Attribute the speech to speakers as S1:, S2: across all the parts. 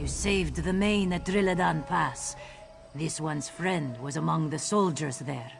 S1: You saved the Maine at Drilladan Pass. This one's friend was among the soldiers there.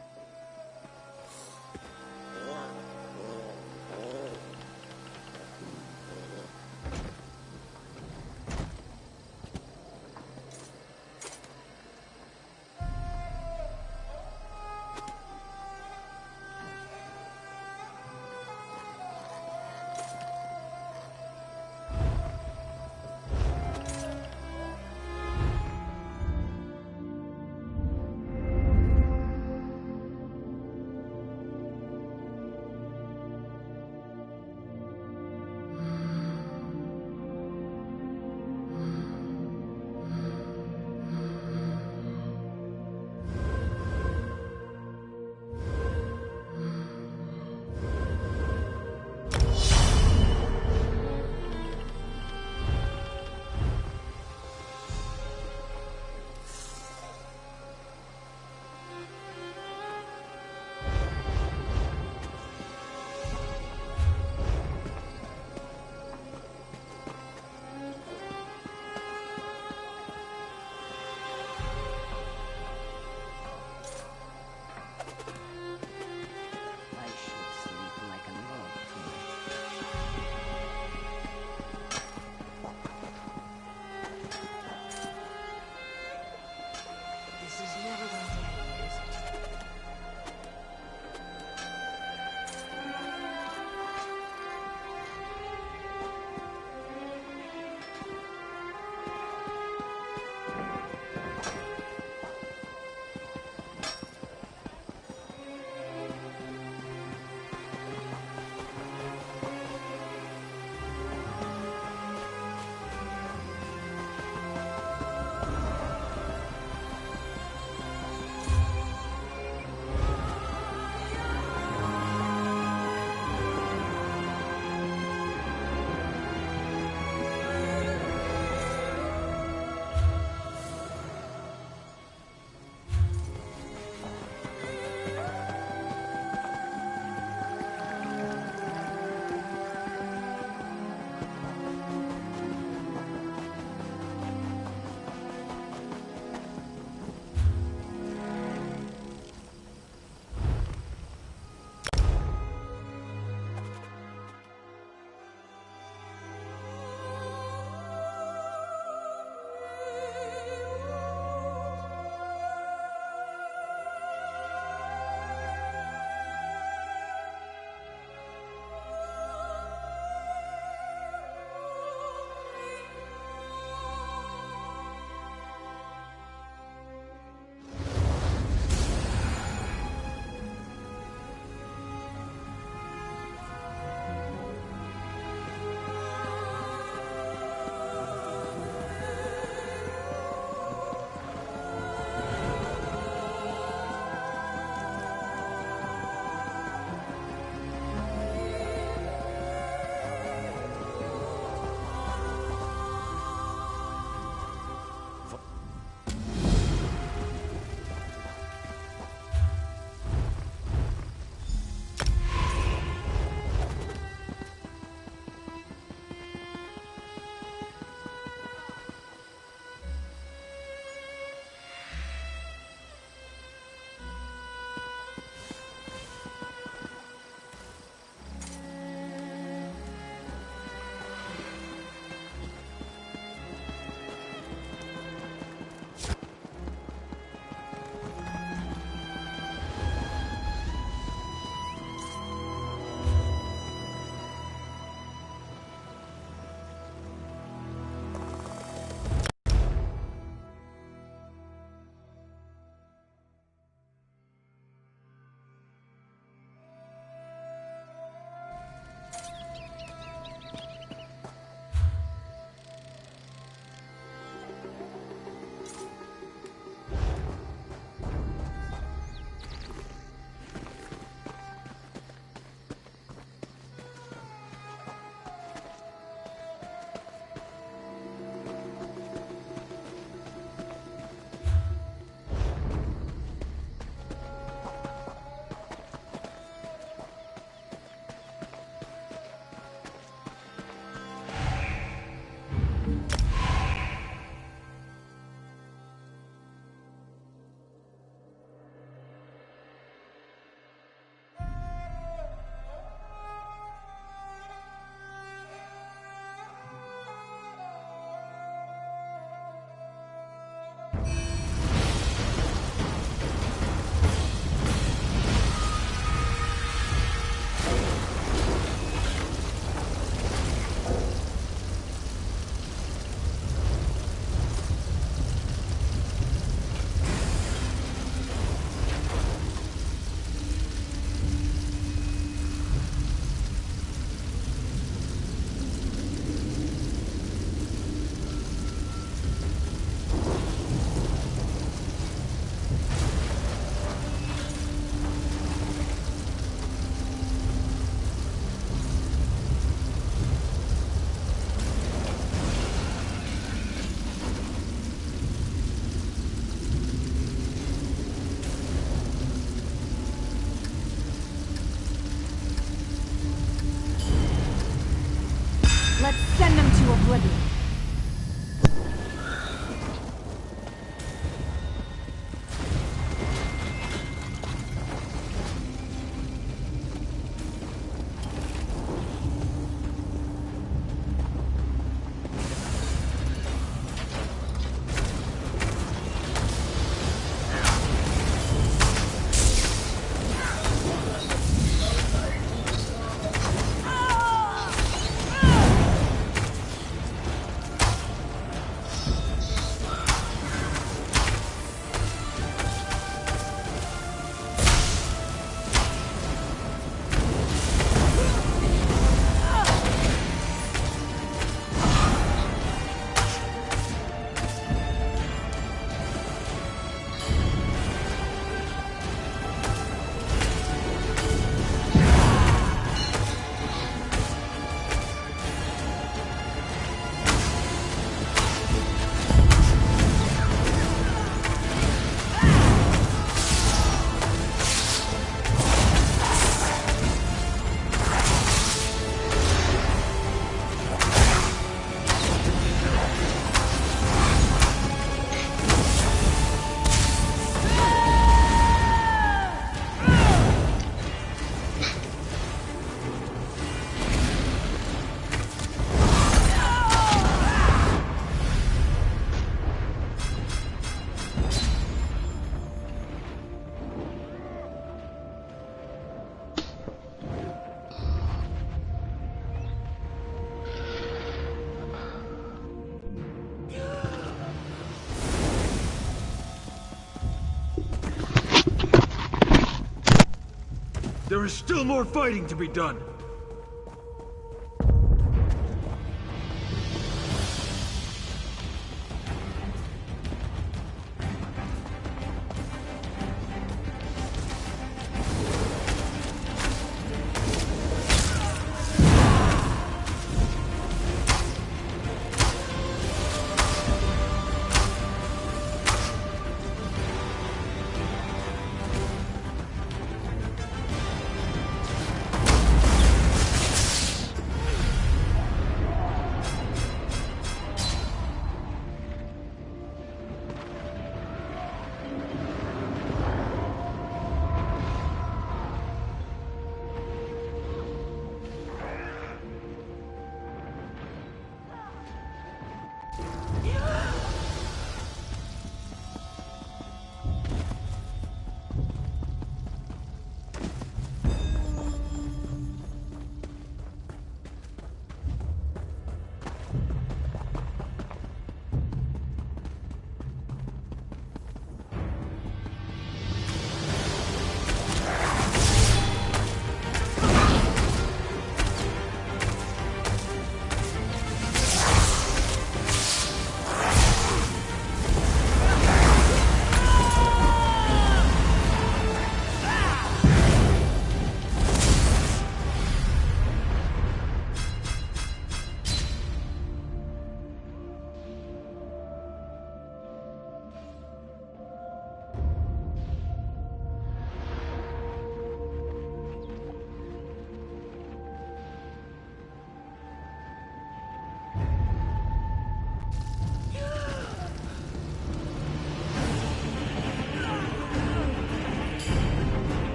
S2: There is still more fighting to be done.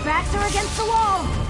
S1: Backs are against the wall!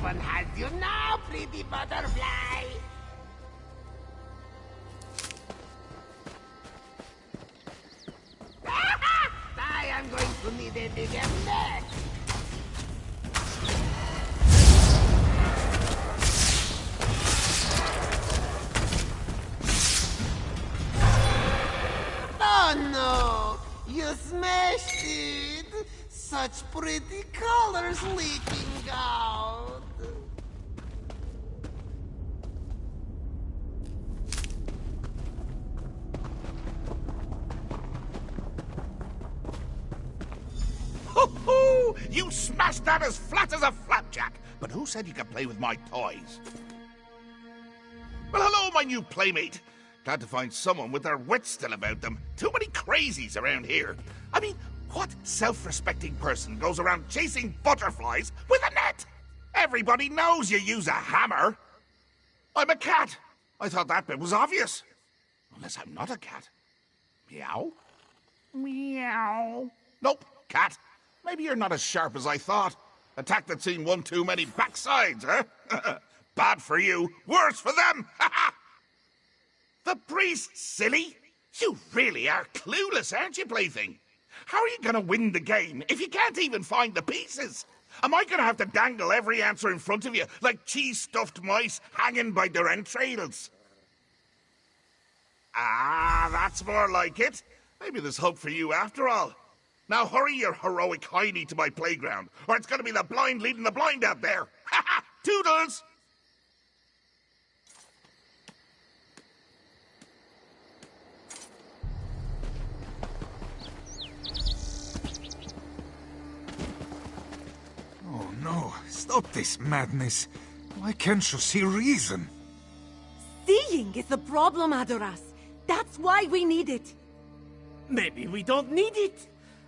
S3: one has you now, pretty butterfly. I am going to need a bigger net. Oh no! You smashed it! Such pretty colors leaking out!
S4: Ho-ho! You smashed that as flat as a flapjack! But who said you could play with my toys? Well, hello, my new playmate. Glad to find someone with their wits still about them. Too many crazies around here. I mean, what self-respecting person goes around chasing butterflies with a net? Everybody knows you use a hammer. I'm a cat. I thought that bit was obvious. Unless I'm not a cat. Meow? Meow. Nope, cat. Maybe you're not as sharp as I thought. Attack that's seen one too many backsides, huh? Bad for you, worse for them! The priest, silly! You really are clueless, aren't you, plaything? How are you gonna win the game if you can't even find the pieces? Am I gonna have to dangle every answer in front of you like cheese-stuffed mice hanging by their entrails? Ah, that's more like it. Maybe there's hope for you after all. Now hurry your heroic hiney to my playground, or it's gonna be the blind leading the blind out there. Ha ha! Toodles!
S5: Oh no, stop this madness. Why can't you see reason?
S6: Seeing is the problem, Adoras. That's why we need it.
S3: Maybe we don't need it.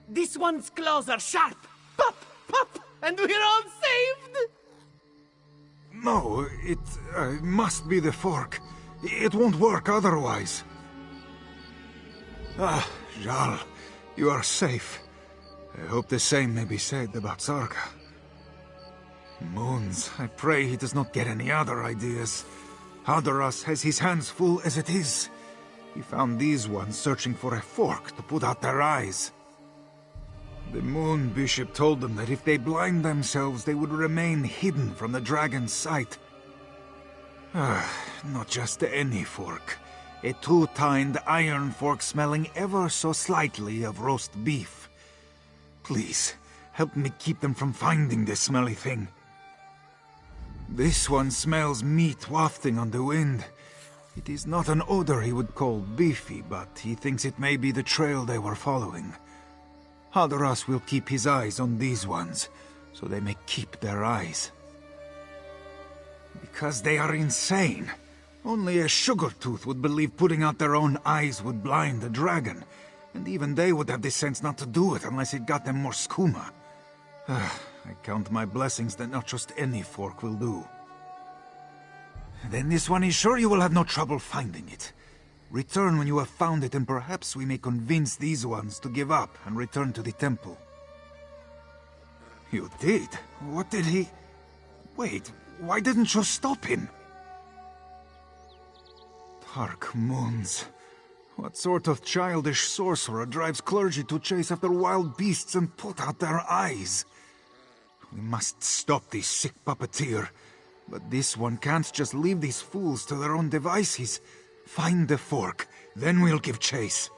S3: This one's claws are sharp. Pop, pop, and we're all saved.
S5: No, it must be the fork. It won't work otherwise. Ah, Jal, you are safe. I hope the same may be said about Sarka. Moons, I pray he does not get any other ideas. Hadoras has his hands full as it is. He found these ones searching for a fork to put out their eyes. The Moon Bishop told them that if they blind themselves, they would remain hidden from the dragon's sight. Not just any fork. A two-tined iron fork smelling ever so slightly of roast beef. Please, help me keep them from finding this smelly thing. This one smells meat wafting on the wind. It is not an odor he would call beefy, but he thinks it may be the trail they were following. Hadoras will keep his eyes on these ones, so they may keep their eyes. Because they are insane. Only a sugar-tooth would believe putting out their own eyes would blind the dragon, and even they would have the sense not to do it unless it got them more skooma. I count my blessings that not just any fork will do. Then this one is sure you will have no trouble finding it. Return when you have found it, and perhaps we may convince these ones to give up and return to the temple. You did? What did he... Wait, why didn't you stop him? Dark moons. What sort of childish sorcerer drives clergy to chase after wild beasts and put out their eyes? We must stop this sick puppeteer. But this one can't just leave these fools to their own devices. Find the fork, then we'll give chase.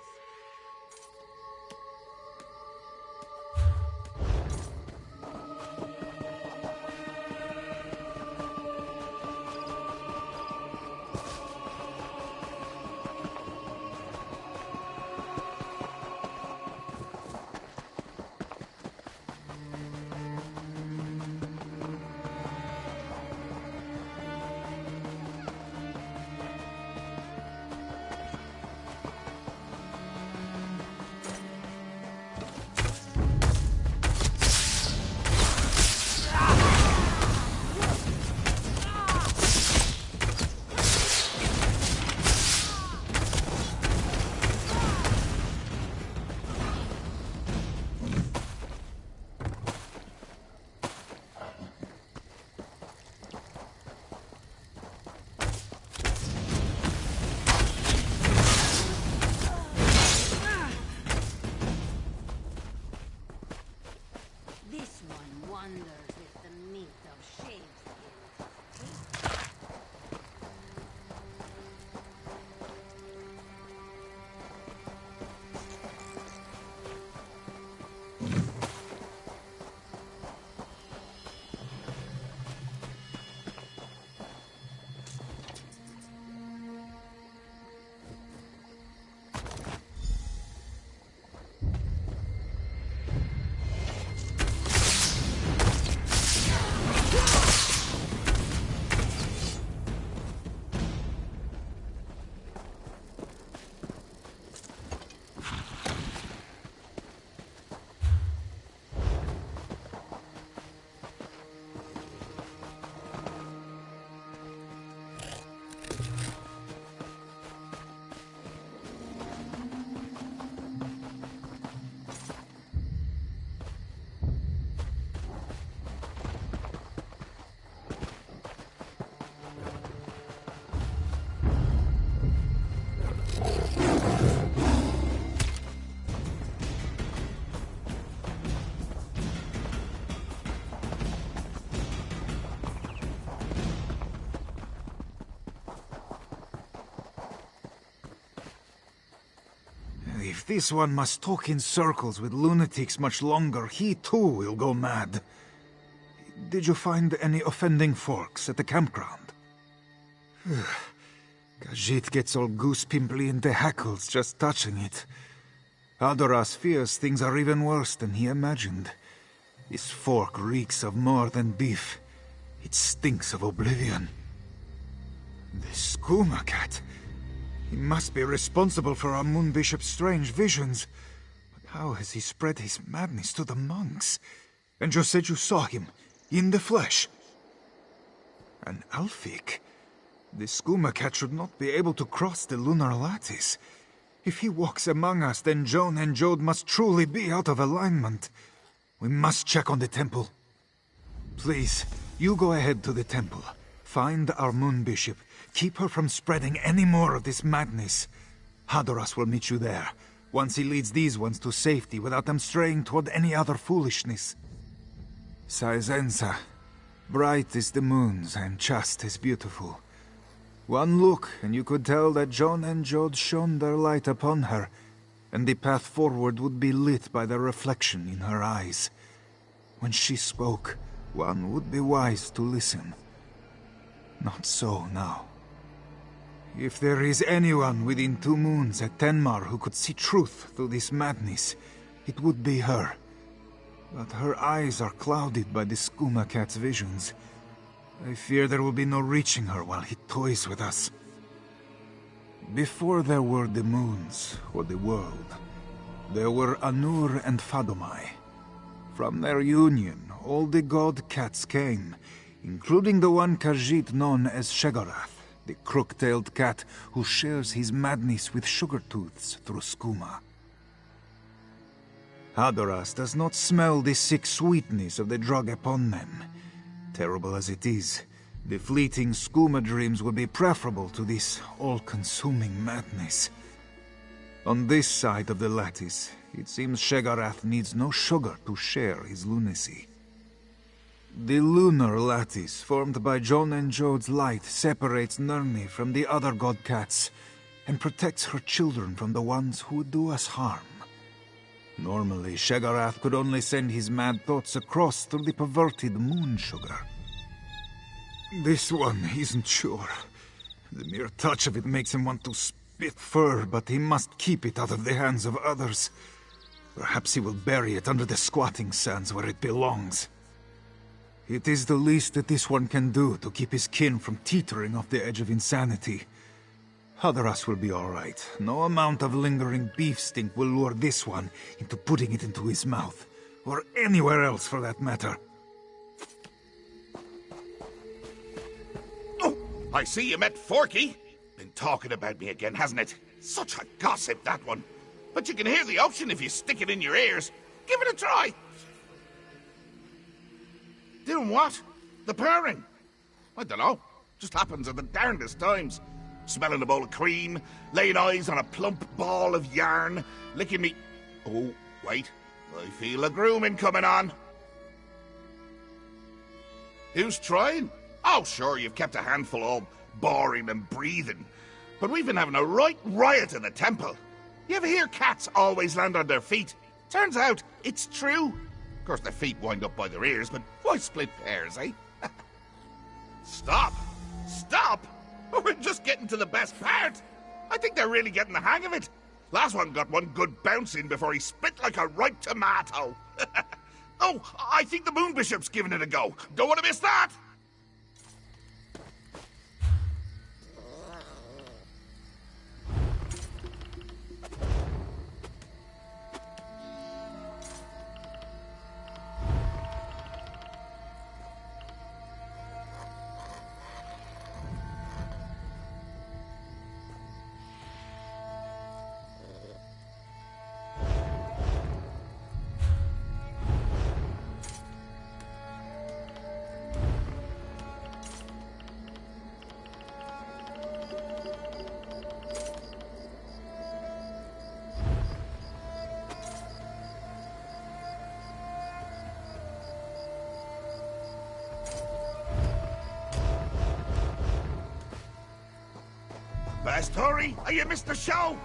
S5: If this one must talk in circles with lunatics much longer, he too will go mad. Did you find any offending forks at the campground? Khajiit gets all goose-pimply into hackles just touching it. Adoras fears things are even worse than he imagined. This fork reeks of more than beef. It stinks of oblivion. The skooma cat. He must be responsible for our moon bishop's strange visions. But how has he spread his madness to the monks? And you said you saw him, in the flesh. An Alfik? The skooma cat should not be able to cross the lunar lattice. If he walks among us, then Joan and Jode must truly be out of alignment. We must check on the temple. Please, you go ahead to the temple. Find our moon bishop. Keep her from spreading any more of this madness. Hadoras will meet you there, once he leads these ones to safety without them straying toward any other foolishness. Saizensa, bright is the moons and just as beautiful. One look, and you could tell that Joan and Jode shone their light upon her, and the path forward would be lit by the reflection in her eyes. When she spoke, one would be wise to listen. Not so now. If there is anyone within 2 moons at Tenmar who could see truth through this madness, it would be her. But her eyes are clouded by the skooma cat's visions. I fear there will be no reaching her while he toys with us. Before there were the moons, or the world, there were Anur and Fadomai. From their union, all the god cats came, including the one Khajiit known as Shegorath, the crook-tailed cat who shares his madness with Sugartooths through skooma. Hadoras does not smell the sick sweetness of the drug upon them. Terrible as it is, the fleeting skooma dreams would be preferable to this all-consuming madness. On this side of the lattice, it seems Shegorath needs no sugar to share his lunacy. The lunar lattice, formed by Joan and Jode's light, separates Nirni from the other god cats, and protects her children from the ones who would do us harm. Normally, Shegorath could only send his mad thoughts across through the perverted moon sugar. This one isn't sure. The mere touch of it makes him want to spit fur, but he must keep it out of the hands of others. Perhaps he will bury it under the squatting sands where it belongs. It is the least that this one can do to keep his kin from teetering off the edge of insanity. Hadoras will be all right. No amount of lingering beef stink will lure this one into putting it into his mouth. Or anywhere else, for that matter.
S4: Oh, I see you met Forky. Been talking about me again, hasn't it? Such a gossip, that one. But you can hear the option if you stick it in your ears. Give it a try. Doing what? The purring? I don't know. Just happens at the darndest times. Smelling a bowl of cream, laying eyes on a plump ball of yarn, licking me... Oh, wait. I feel a grooming coming on. Who's trying? Oh, sure, you've kept a handful all boring and breathing. But we've been having a right riot in the temple. You ever hear cats always land on their feet? Turns out, it's true. Of course, their feet wind up by their ears, but why split pairs, eh? Stop! Stop! We're just getting to the best part. I think they're really getting the hang of it. Last one got one good bounce in before he spit like a ripe tomato. Oh, I think the Moon Bishop's giving it a go. Don't want to miss that. Best hurry, or you missed the show!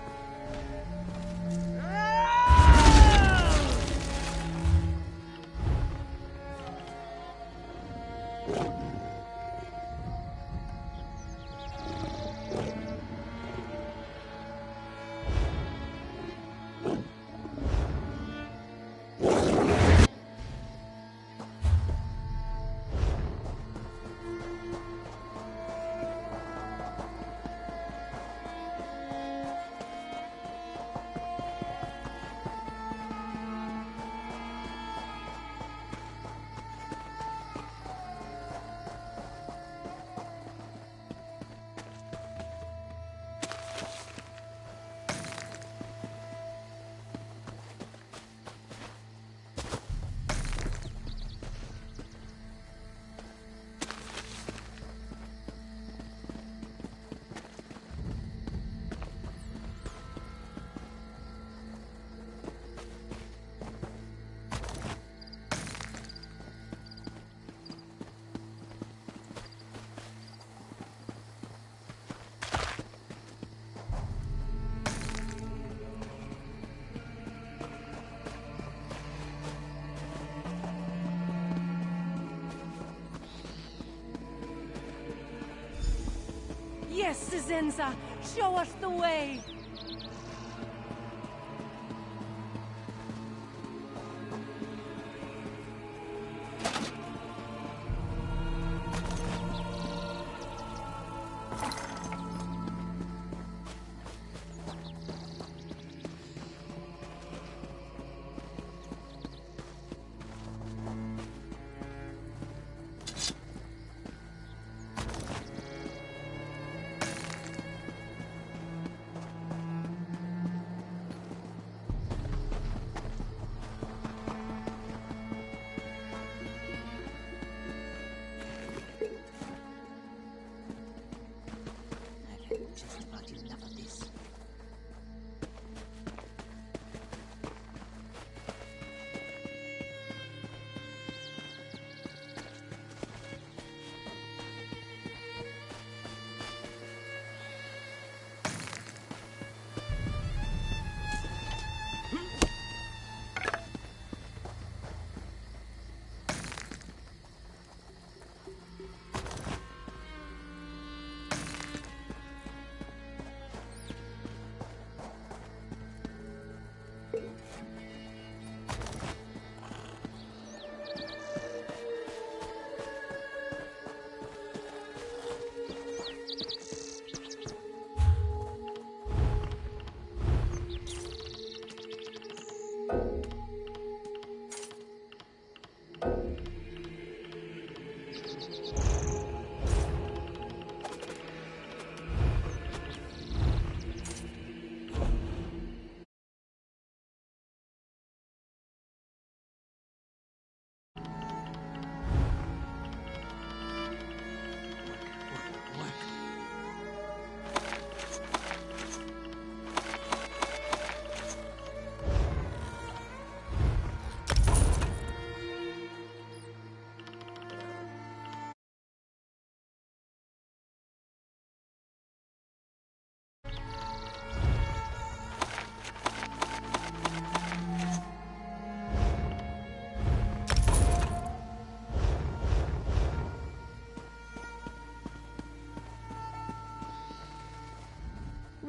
S6: Yes, Cisenza, show us the way.
S1: Just about enough of this.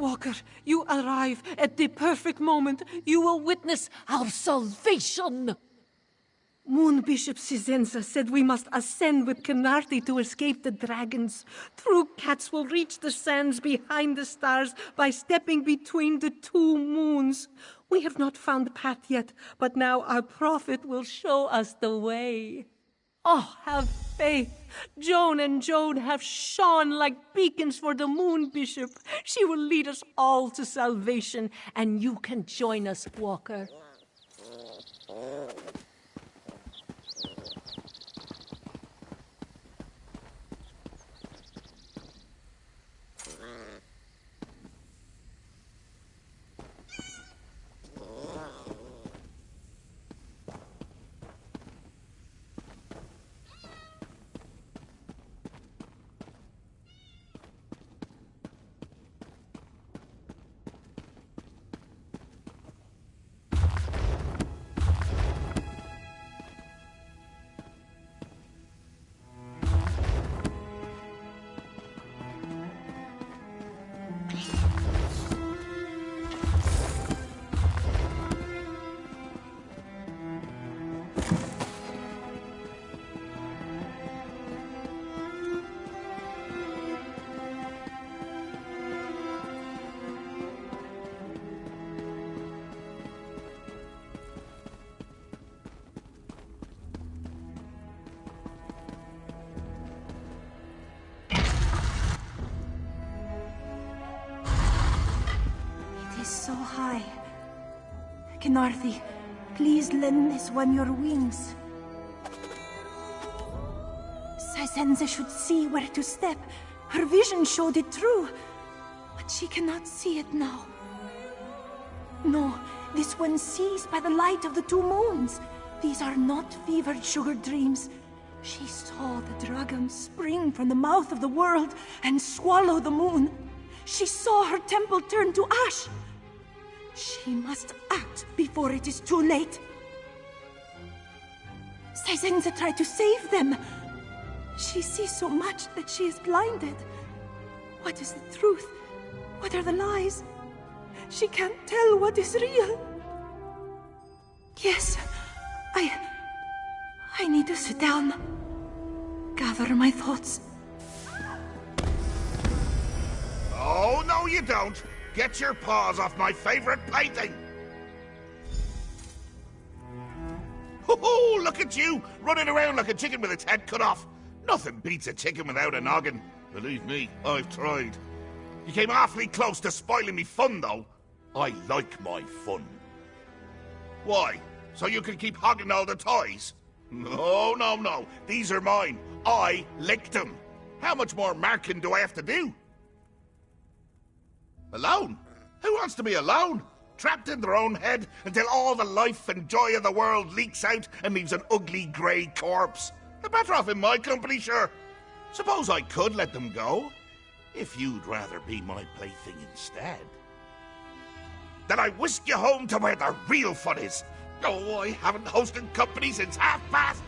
S6: Walker, you arrive at the perfect moment. You will witness our salvation. Moon Bishop Cisenza said we must ascend with Canarti to escape the dragons. True cats will reach the sands behind the stars by stepping between the two moons. We have not found the path yet, but now our prophet will show us the way. Oh, have faith. Joan and Joan have shone like beacons for the Moon Bishop. She will lead us all to salvation, and you can join us, Walker.
S7: Kenarthi, please lend this one your wings. Sizenza should see where to step. Her vision showed it true. But she cannot see it now. No, this one sees by the light of the two moons. These are not fevered sugar dreams. She saw the dragon spring from the mouth of the world and swallow the moon. She saw her temple turn to ash. She must act before it is too late. Sizenza tried to save them. She sees so much that she is blinded. What is the truth? What are the lies? She can't tell what is real. Yes, I need to sit down. Gather my thoughts.
S4: Oh, no you don't. Get your paws off my favorite painting. Ho-ho, look at you, running around like a chicken with its head cut off. Nothing beats a chicken without a noggin. Believe me, I've tried. You came awfully close to spoiling me fun, though. I like my fun. Why? So you can keep hogging all the toys? No, no, no. These are mine. I licked them. How much more marking do I have to do? Alone? Who wants to be alone? Trapped in their own head until all the life and joy of the world leaks out and leaves an ugly grey corpse. They're better off in my company, sure. Suppose I could let them go, if you'd rather be my plaything instead. Then I whisk you home to where the real fun is. Oh, I haven't hosted company since half-past.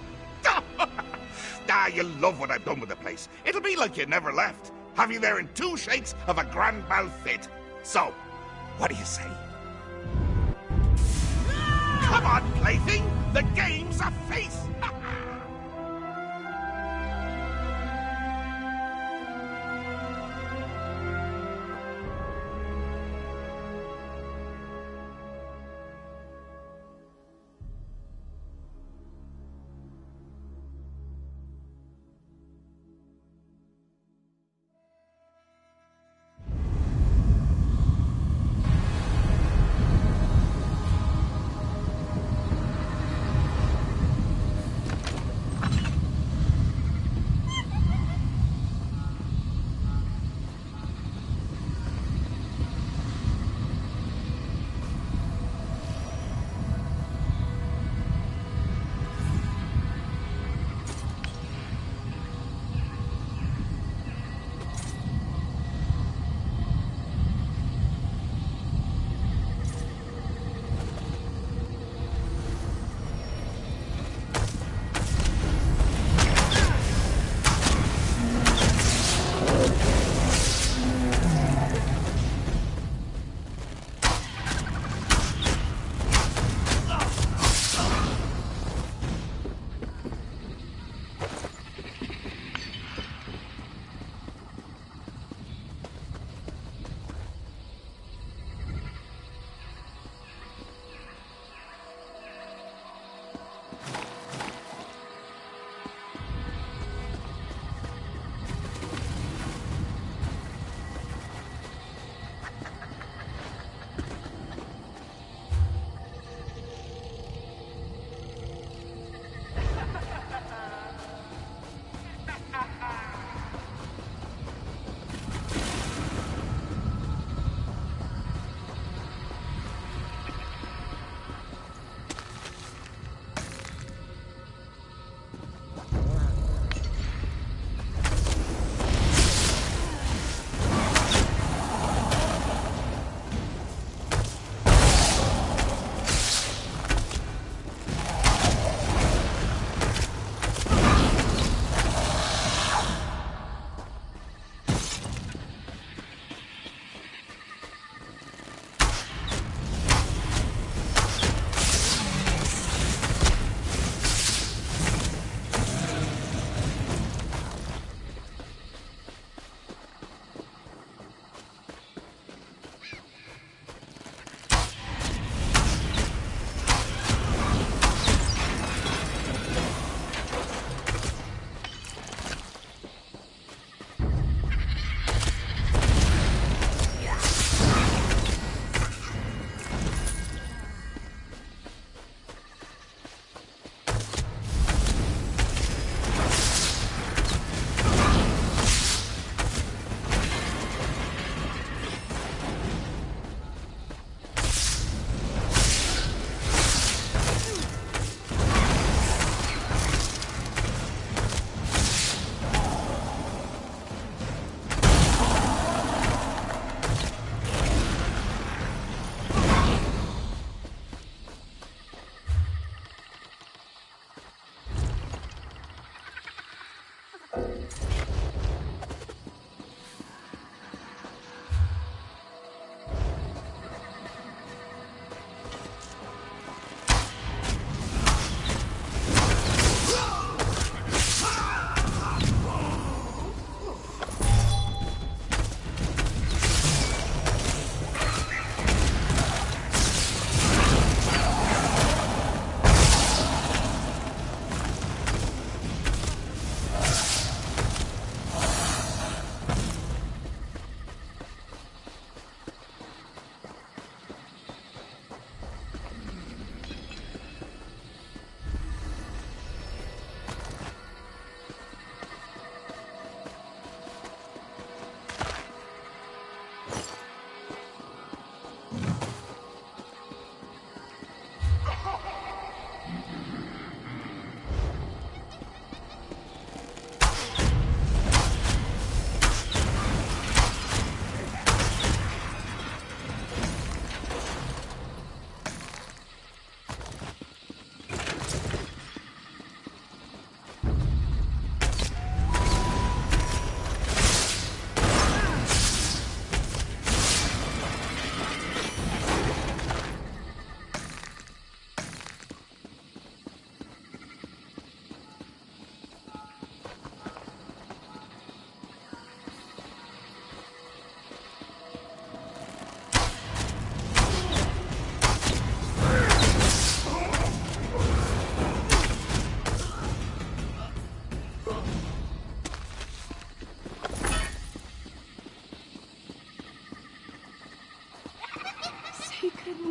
S4: Ah, you'll love what I've done with the place. It'll be like you never left. Have you there in two shakes of a grand mal fit. So, what do you say? Come on, plaything. The game's a face.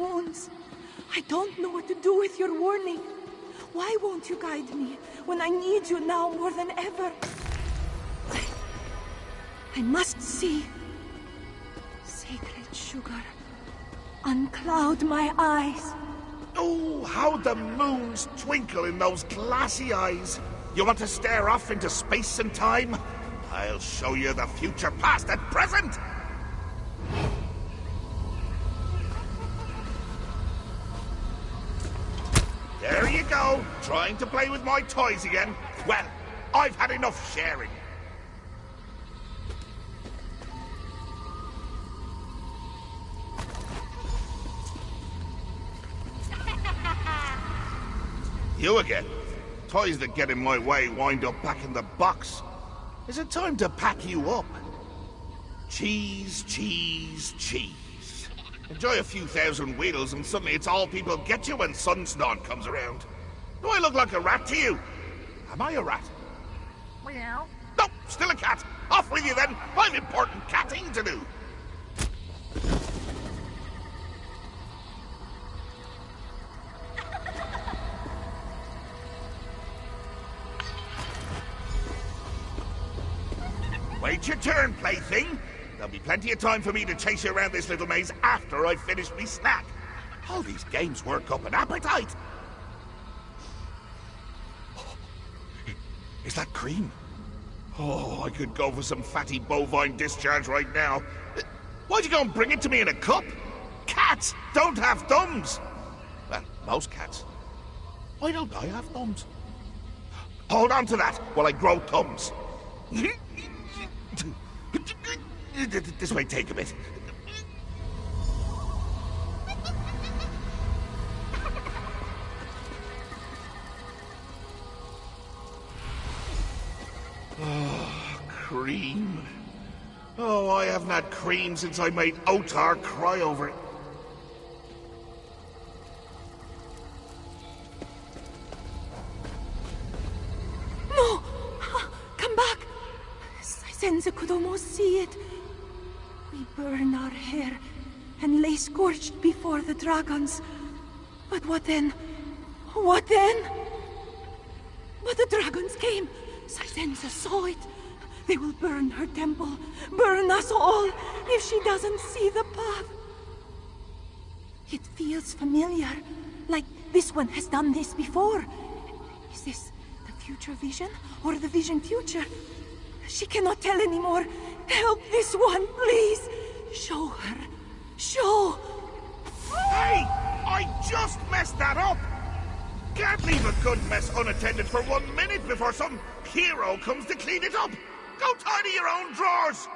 S7: moons. I don't know what to do with your warning. Why won't you guide me when I need you now more than ever? I must see. Sacred sugar, uncloud my eyes.
S4: Oh, how the moons twinkle in those glassy eyes. You want to stare off into space and time? I'll show you the future, past and present! There you go, trying to play with my toys again. Well, I've had enough sharing. You again? Toys that get in my way wind up back in the box. Is it time to pack you up? Cheese, cheese, cheese. Enjoy a few thousand wheels and suddenly it's all people get you when Sunsdawn comes around. Do I look like a rat to you? Am I a rat? Meow. No, still a cat. Off with you then. I've important catting to do. Wait your turn, plaything. There'll be plenty of time for me to chase you around this little maze after I've finished me snack. All these games work up an appetite. Is that cream? Oh, I could go for some fatty bovine discharge right now. Why'd you go and bring it to me in a cup? Cats don't have thumbs. Well, most cats. Why don't I have thumbs? Hold on to that while I grow thumbs. This may take a bit. Oh, cream. Oh, I haven't had cream since I made Otar cry over it.
S7: No! Come back! Senza could almost see it. We burn our hair and lay scorched before the dragons. But what then? What then? But the dragons came. Sisenza saw it. They will burn her temple, burn us all, if she doesn't see the path. It feels familiar, like this one has done this before. Is this the future vision, or the vision future? She cannot tell anymore. Help this one, please. Show her. Show.
S4: Hey! I just messed that up! Can't leave a good mess unattended for 1 minute before some hero comes to clean it up! Go tidy your own drawers!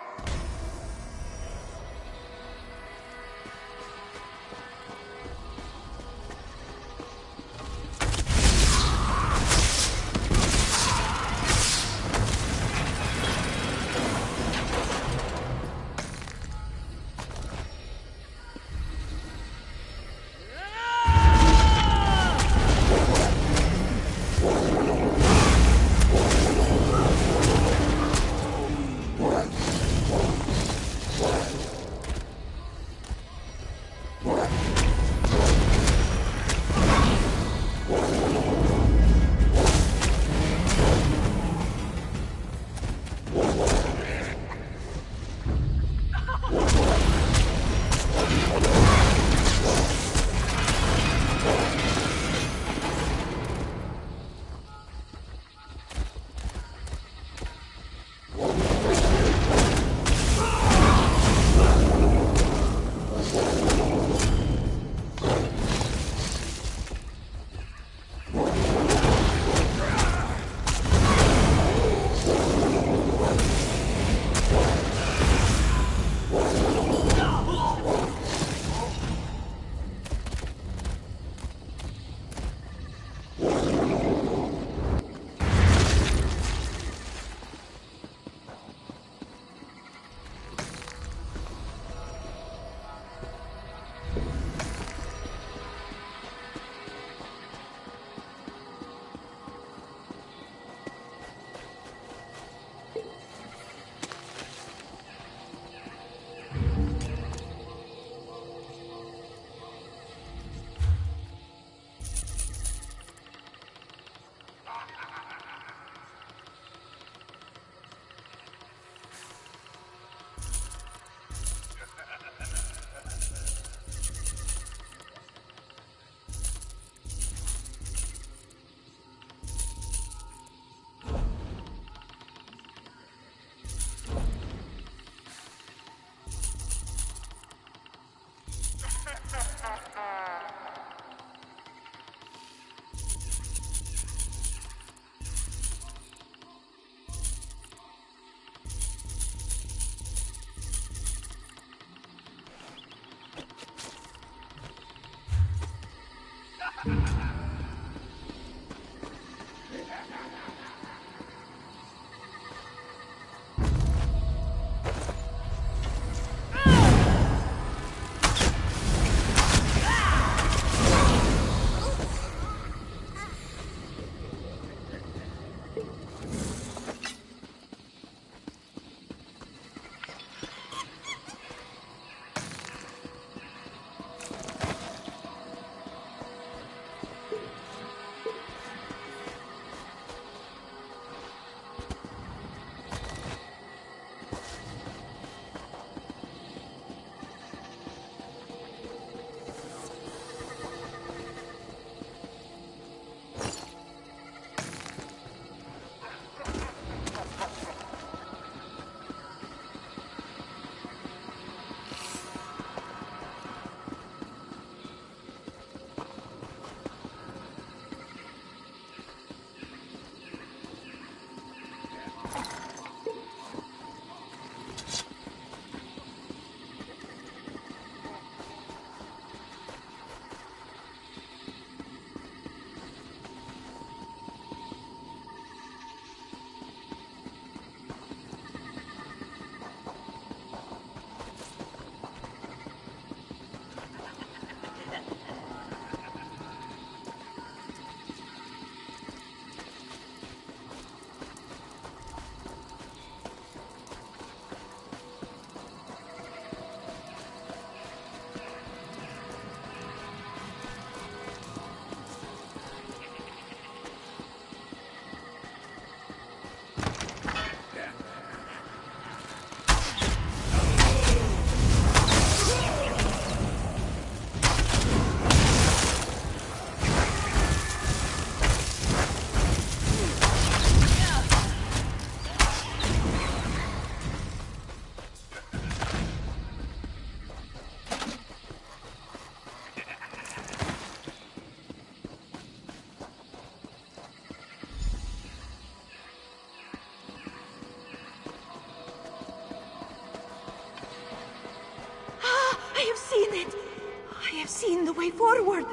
S7: I have seen the way forward.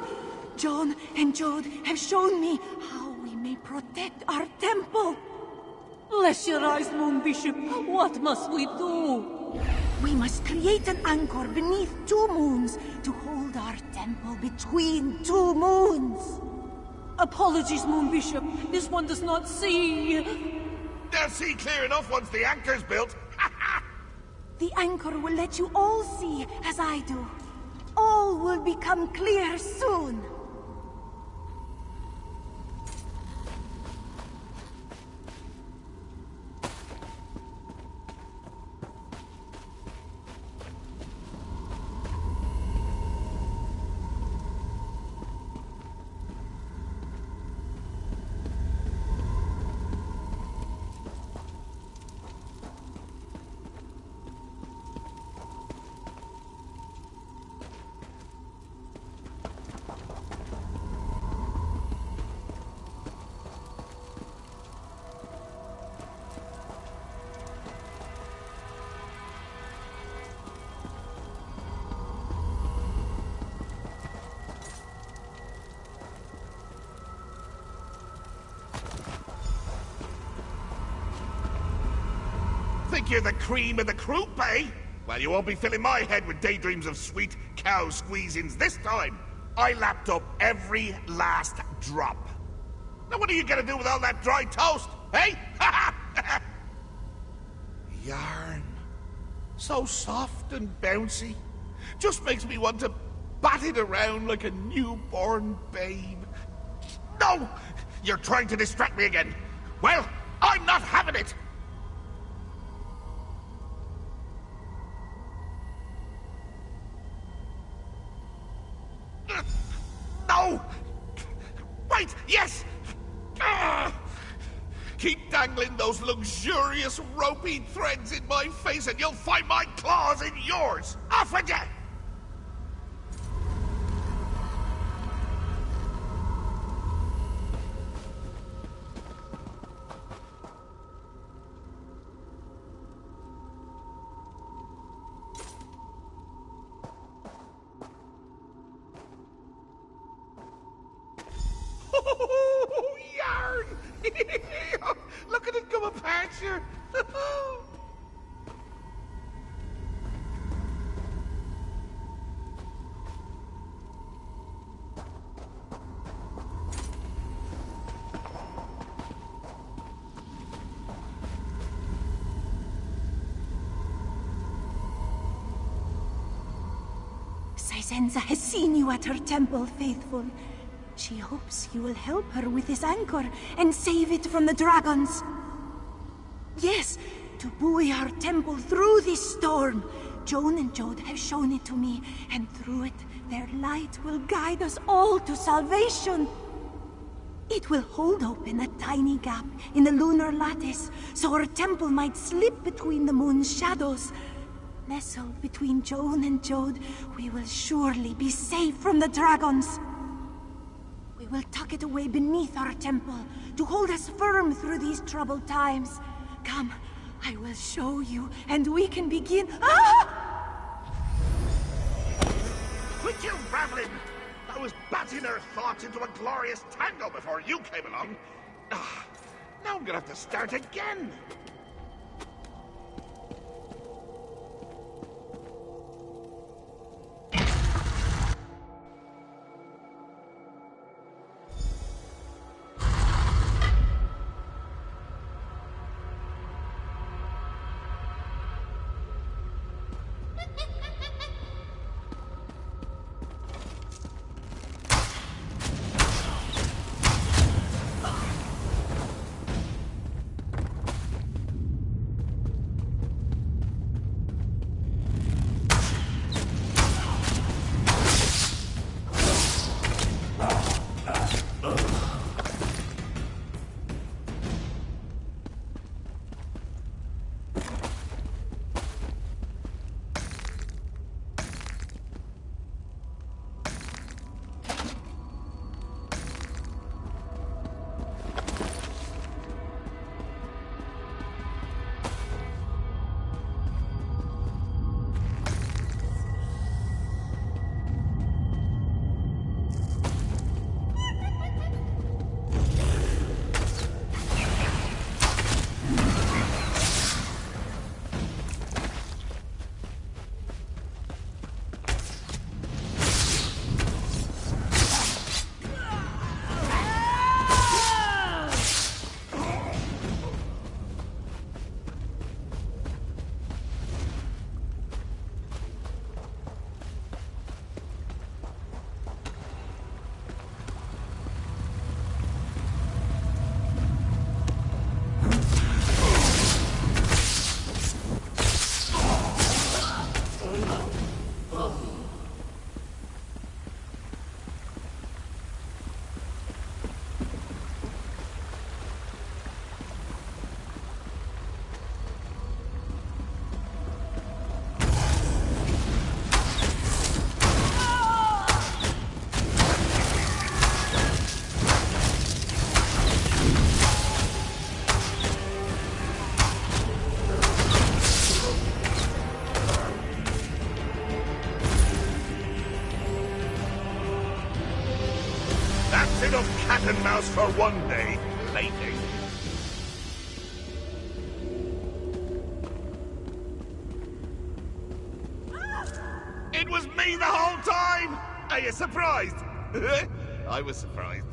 S7: John and Jode have shown me how we may protect our temple.
S6: Bless your eyes, Moon Bishop. What must we do?
S7: We must create an anchor beneath two moons to hold our temple between two moons.
S6: Apologies, Moon Bishop. This one does not see.
S4: They'll see clear enough once the anchor's built.
S7: The anchor will let you all see as I do. All will become clear soon.
S4: Think you're the cream of the croup, eh? Well, you won't be filling my head with daydreams of sweet cow squeezings this time. I lapped up every last drop. Now what are you gonna do with all that dry toast, eh? Yarn. So soft and bouncy. Just makes me want to bat it around like a newborn babe. No! You're trying to distract me again. Well, I'm not having it! No! Wait, yes! Keep dangling those luxurious ropey threads in my face and you'll find my claws in yours! Off with you! departure.
S7: Sisenza has seen you at her temple, faithful. She hopes you will help her with this anchor and save it from the dragons. Yes, to buoy our temple through this storm. Joan and Jode have shown it to me, and through it, their light will guide us all to salvation. It will hold open a tiny gap in the lunar lattice, so our temple might slip between the moon's shadows. Nestled between Joan and Jode, we will surely be safe from the dragons. We will tuck it away beneath our temple to hold us firm through these troubled times. Come, I will show you, and we can begin. Ah!
S4: Quit your rattling! I was batting her thoughts into a glorious tango before you came along. Now I'm gonna have to start again. Enough cat and mouse for one day, lady. It was me the whole time! Are you surprised? I was surprised.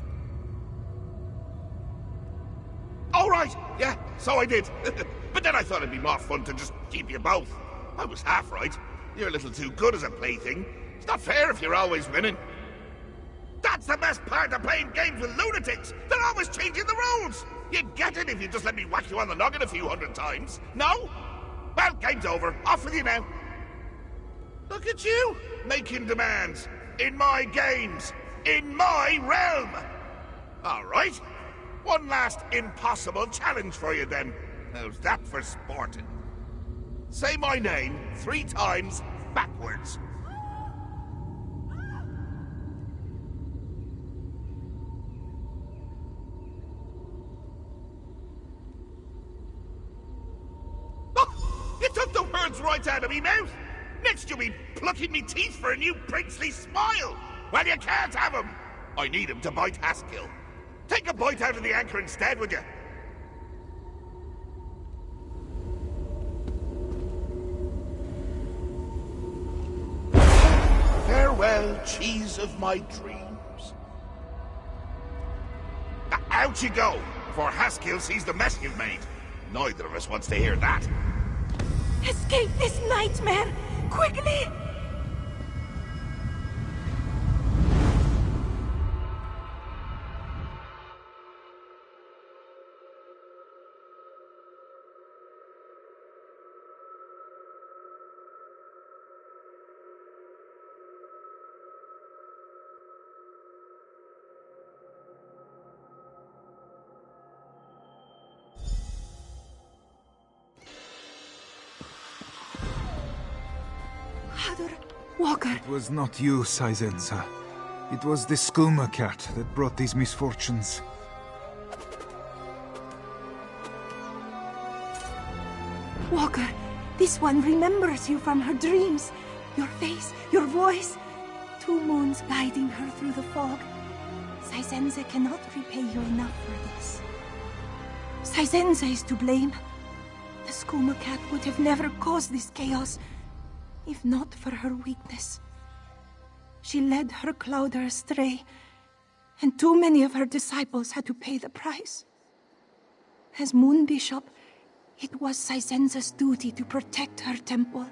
S4: All right, yeah, so I did. But then I thought it'd be more fun to just keep you both. I was half right. You're a little too good as a plaything. It's not fair if you're always winning. That's the best part of playing games with lunatics! They're always changing the rules! You'd get it if you just let me whack you on the noggin a few hundred times. No? Well, game's over. Off with you now. Look at you, making demands. In my games. In my realm. All right. One last impossible challenge for you then. How's that for sporting? Say my name 3 times backwards. Right out of me mouth. Next you'll be plucking me teeth for a new princely smile. Well, you can't have him. I need him to bite Haskill. Take a bite out of the anchor instead, would you? farewell cheese of my dreams. Out you go, before Haskill sees the mess you've made. Neither of us wants to hear that.
S7: Escape this nightmare! Quickly! Walker.
S5: It was not you, Saizenza. It was the skooma cat that brought these misfortunes.
S7: Walker, this one remembers you from her dreams. Your face, your voice. 2 moons guiding her through the fog. Saizenza cannot repay you enough for this. Saizenza is to blame. The skooma cat would have never caused this chaos, if not for her weakness. She led her Clouder astray, and too many of her disciples had to pay the price. As Moon Bishop, it was Saizenza's duty to protect her temple.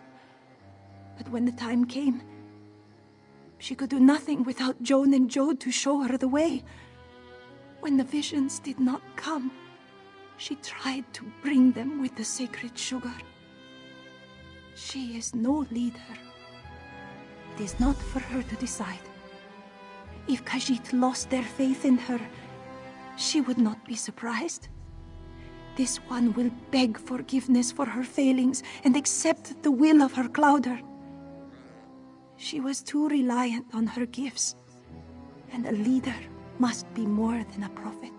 S7: But when the time came, she could do nothing without Joan and Jode to show her the way. When the visions did not come, she tried to bring them with the sacred sugar. She is no leader. It is not for her to decide. If Khajiit lost their faith in her, she would not be surprised. This one will beg forgiveness for her failings and accept the will of her Clouder. She was too reliant on her gifts, and a leader must be more than a prophet.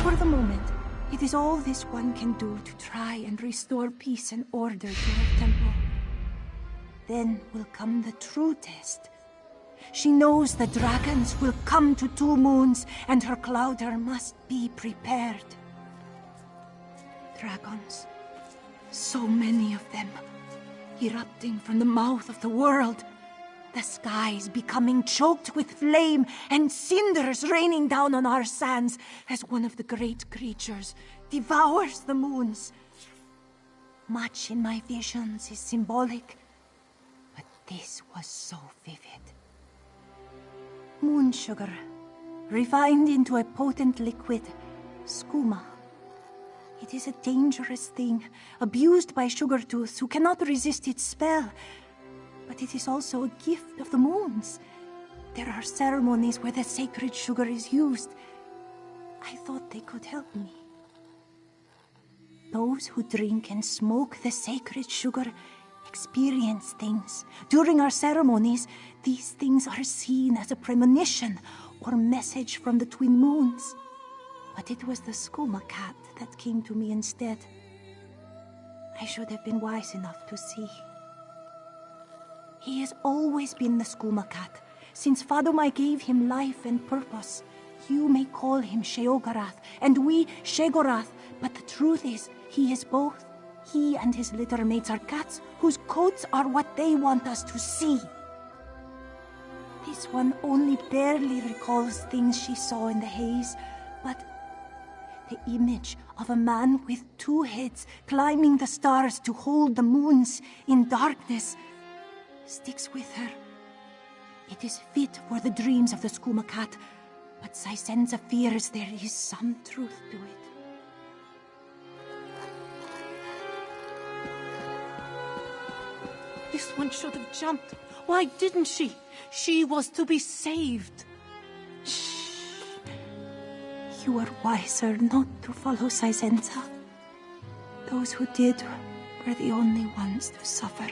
S7: For the moment, it is all this one can do to try and restore peace and order to her temple. Then will come the true test. She knows the dragons will come to 2 moons, and her Clouder must be prepared. Dragons. So many of them, erupting from the mouth of the world. The skies becoming choked with flame, and cinders raining down on our sands as one of the great creatures devours the moons. Much in my visions is symbolic, but this was so vivid. Moon sugar, refined into a potent liquid, skooma. It is a dangerous thing, abused by sugar-tooths who cannot resist its spell. But it is also a gift of the moons. There are ceremonies where the sacred sugar is used. I thought they could help me. Those who drink and smoke the sacred sugar experience things. During our ceremonies, these things are seen as a premonition or message from the twin moons. But it was the skooma cat that came to me instead. I should have been wise enough to see. He has always been the skooma cat, since Fadumai gave him life and purpose. You may call him Sheogorath, and we Shegorath, but the truth is, he is both. He and his litter mates are cats whose coats are what they want us to see. This one only barely recalls things she saw in the haze, but the image of a man with 2 heads climbing the stars to hold the moons in darkness sticks with her. It is fit for the dreams of the skooma cat, but Saizenza fears there is some truth to it.
S6: This one should have jumped. Why didn't she? She was to be saved.
S7: Shh. You are wiser not to follow Saizenza. Those who did were the only ones to suffer.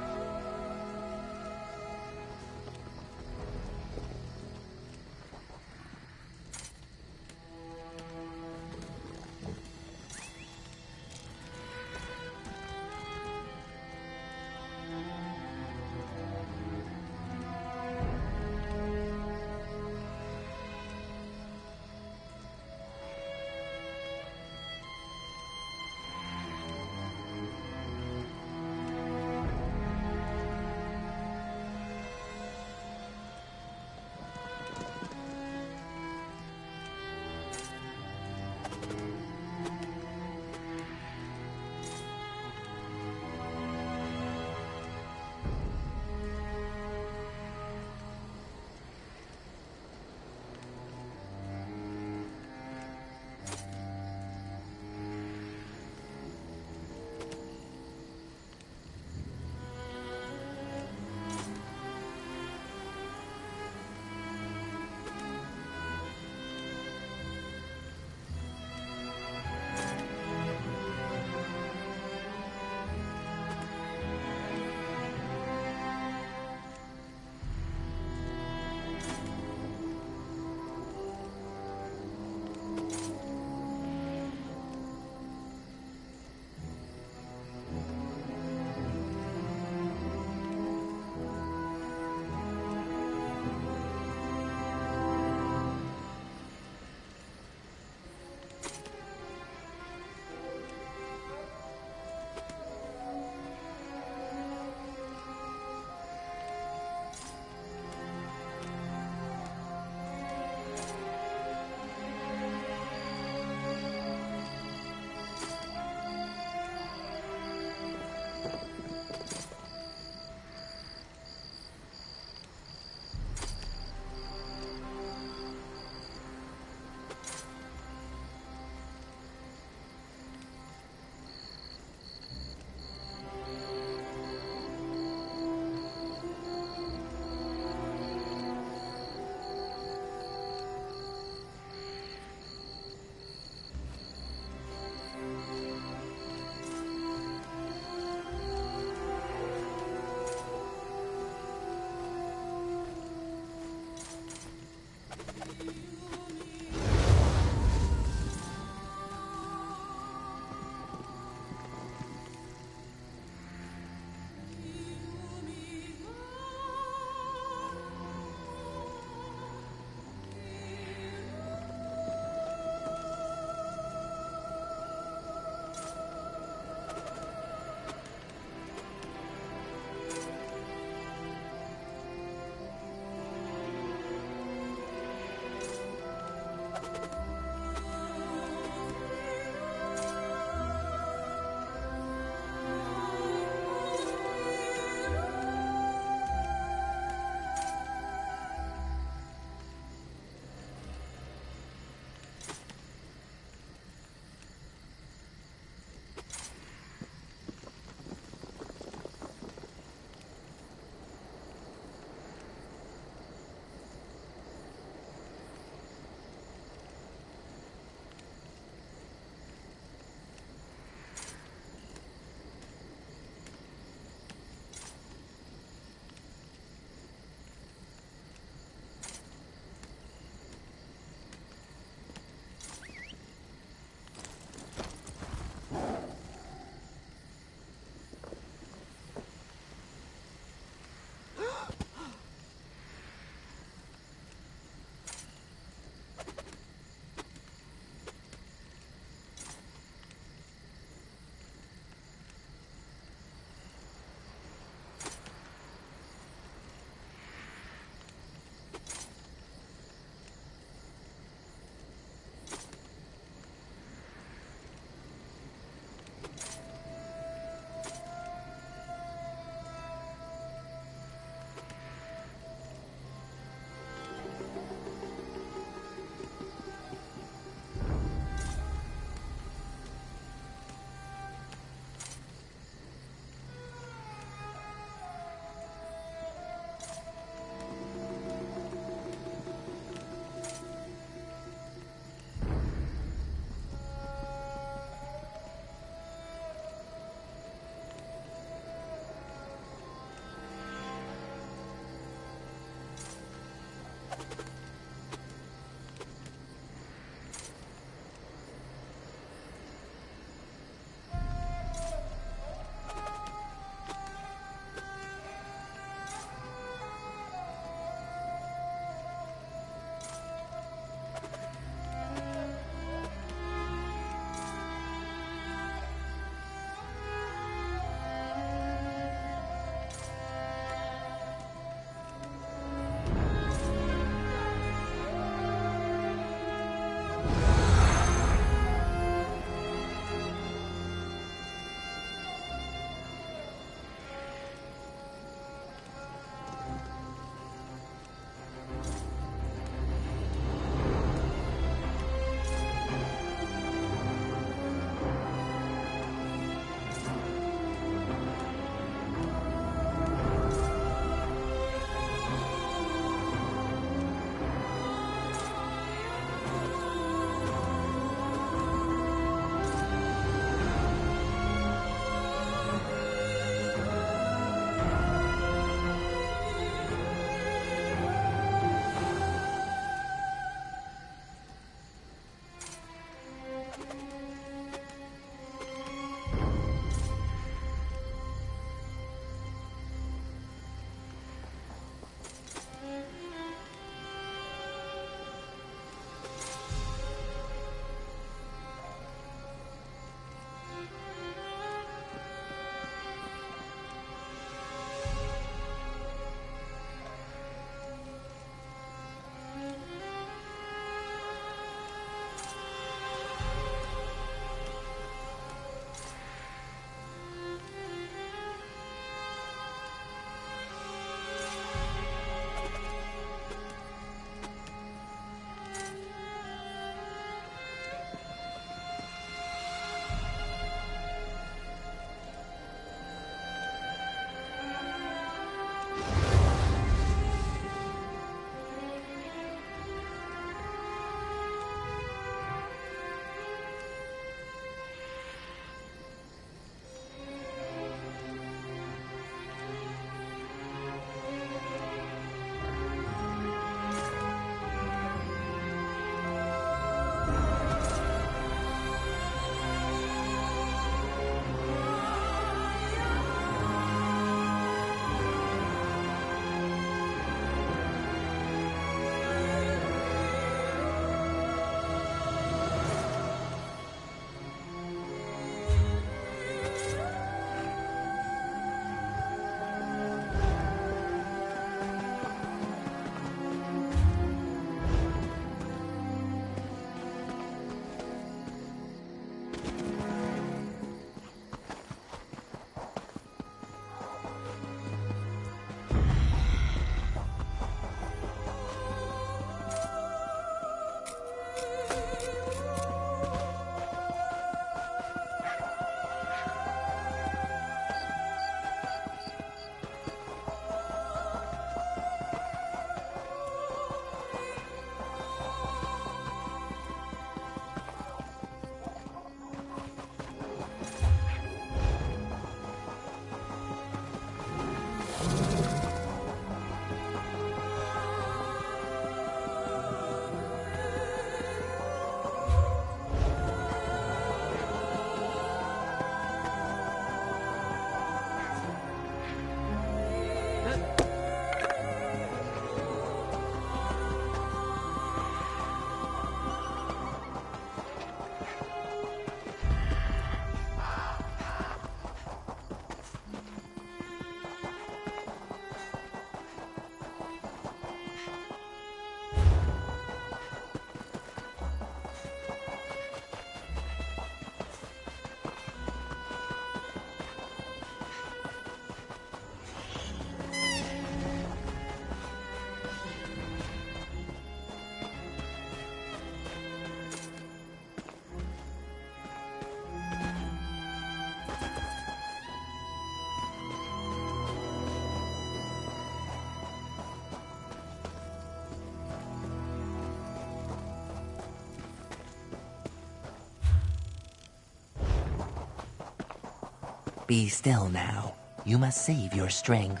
S8: Be still now. You must save your strength.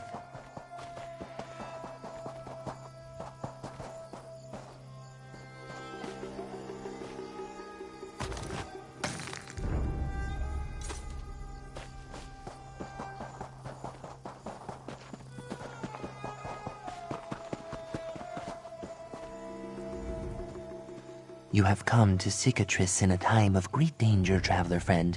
S8: You have come to Cicatrice in a time of great danger, traveler friend.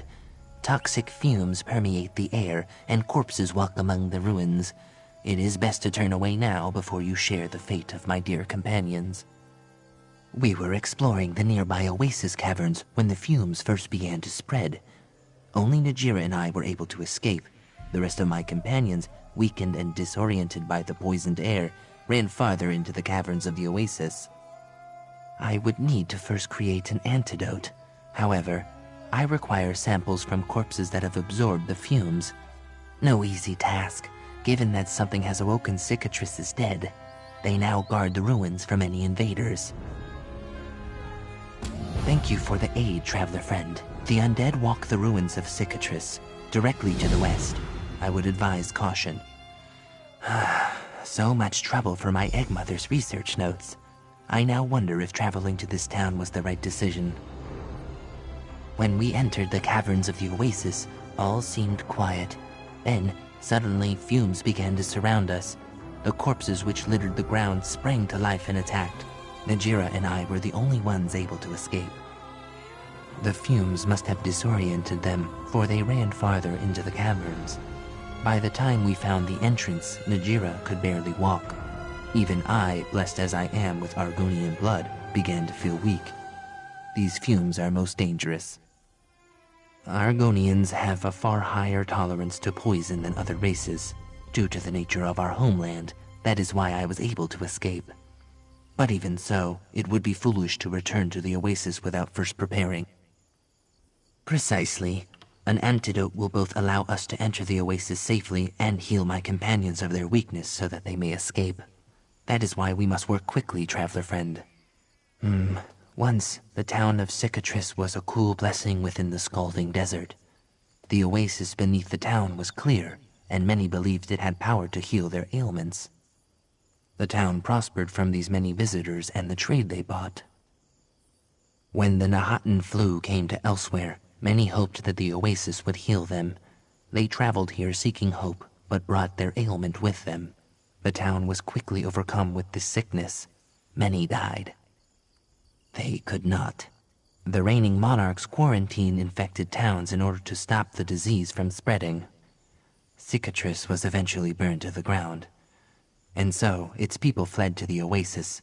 S8: Toxic fumes permeate the air, and corpses walk among the ruins. It is best to turn away now before you share the fate of my dear companions. We were exploring the nearby oasis caverns when the fumes first began to spread. Only Najira and I were able to escape. The rest of my companions, weakened and disoriented by the poisoned air, ran farther into the caverns of the oasis. I would need to first create an antidote. However, I require samples from corpses that have absorbed the fumes. No easy task, given that something has awoken Cicatrice's dead. They now guard the ruins from any invaders. Thank you for the aid, traveler friend. The undead walk the ruins of Cicatrice, directly to the west. I would advise caution. So much trouble for my egg mother's research notes. I now wonder if traveling to this town was the right decision. When we entered the caverns of the oasis, all seemed quiet. Then, suddenly, fumes began to surround us. The corpses which littered the ground sprang to life and attacked. Najira and I were the only ones able to escape. The fumes must have disoriented them, for they ran farther into the caverns. By the time we found the entrance, Najira could barely walk. Even I, blessed as I am with Argonian blood, began to feel weak. These fumes are most dangerous. Argonians have a far higher tolerance to poison than other races. Due to the nature of our homeland, that is why I was able to escape. But even so, it would be foolish to return to the oasis without first preparing. Precisely. An antidote will both allow us to enter the oasis safely and heal my companions of their weakness so that they may escape. That is why we must work quickly, traveler friend. Once, the town of Cicatrice was a cool blessing within the scalding desert. The oasis beneath the town was clear, and many believed it had power to heal their ailments. The town prospered from these many visitors and the trade they bought. When the Nahatan flu came to Elsweyr, many hoped that the oasis would heal them. They traveled here seeking hope, but brought their ailment with them. The town was quickly overcome with this sickness. Many died. They could not. The reigning monarchs quarantined infected towns in order to stop the disease from spreading. Cicatrice was eventually burned to the ground. And so, its people fled to the oasis.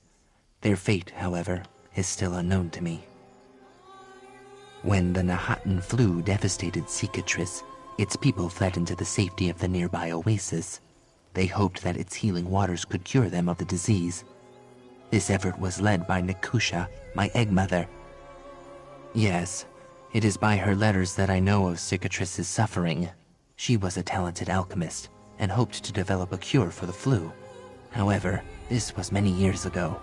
S8: Their fate, however, is still unknown to me. When the Nahatan flu devastated Cicatrice, its people fled into the safety of the nearby oasis. They hoped that its healing waters could cure them of the disease. This effort was led by Nikusha, my egg mother. Yes, it is by her letters that I know of Cicatrice's suffering. She was a talented alchemist, and hoped to develop a cure for the flu. However, this was many years ago.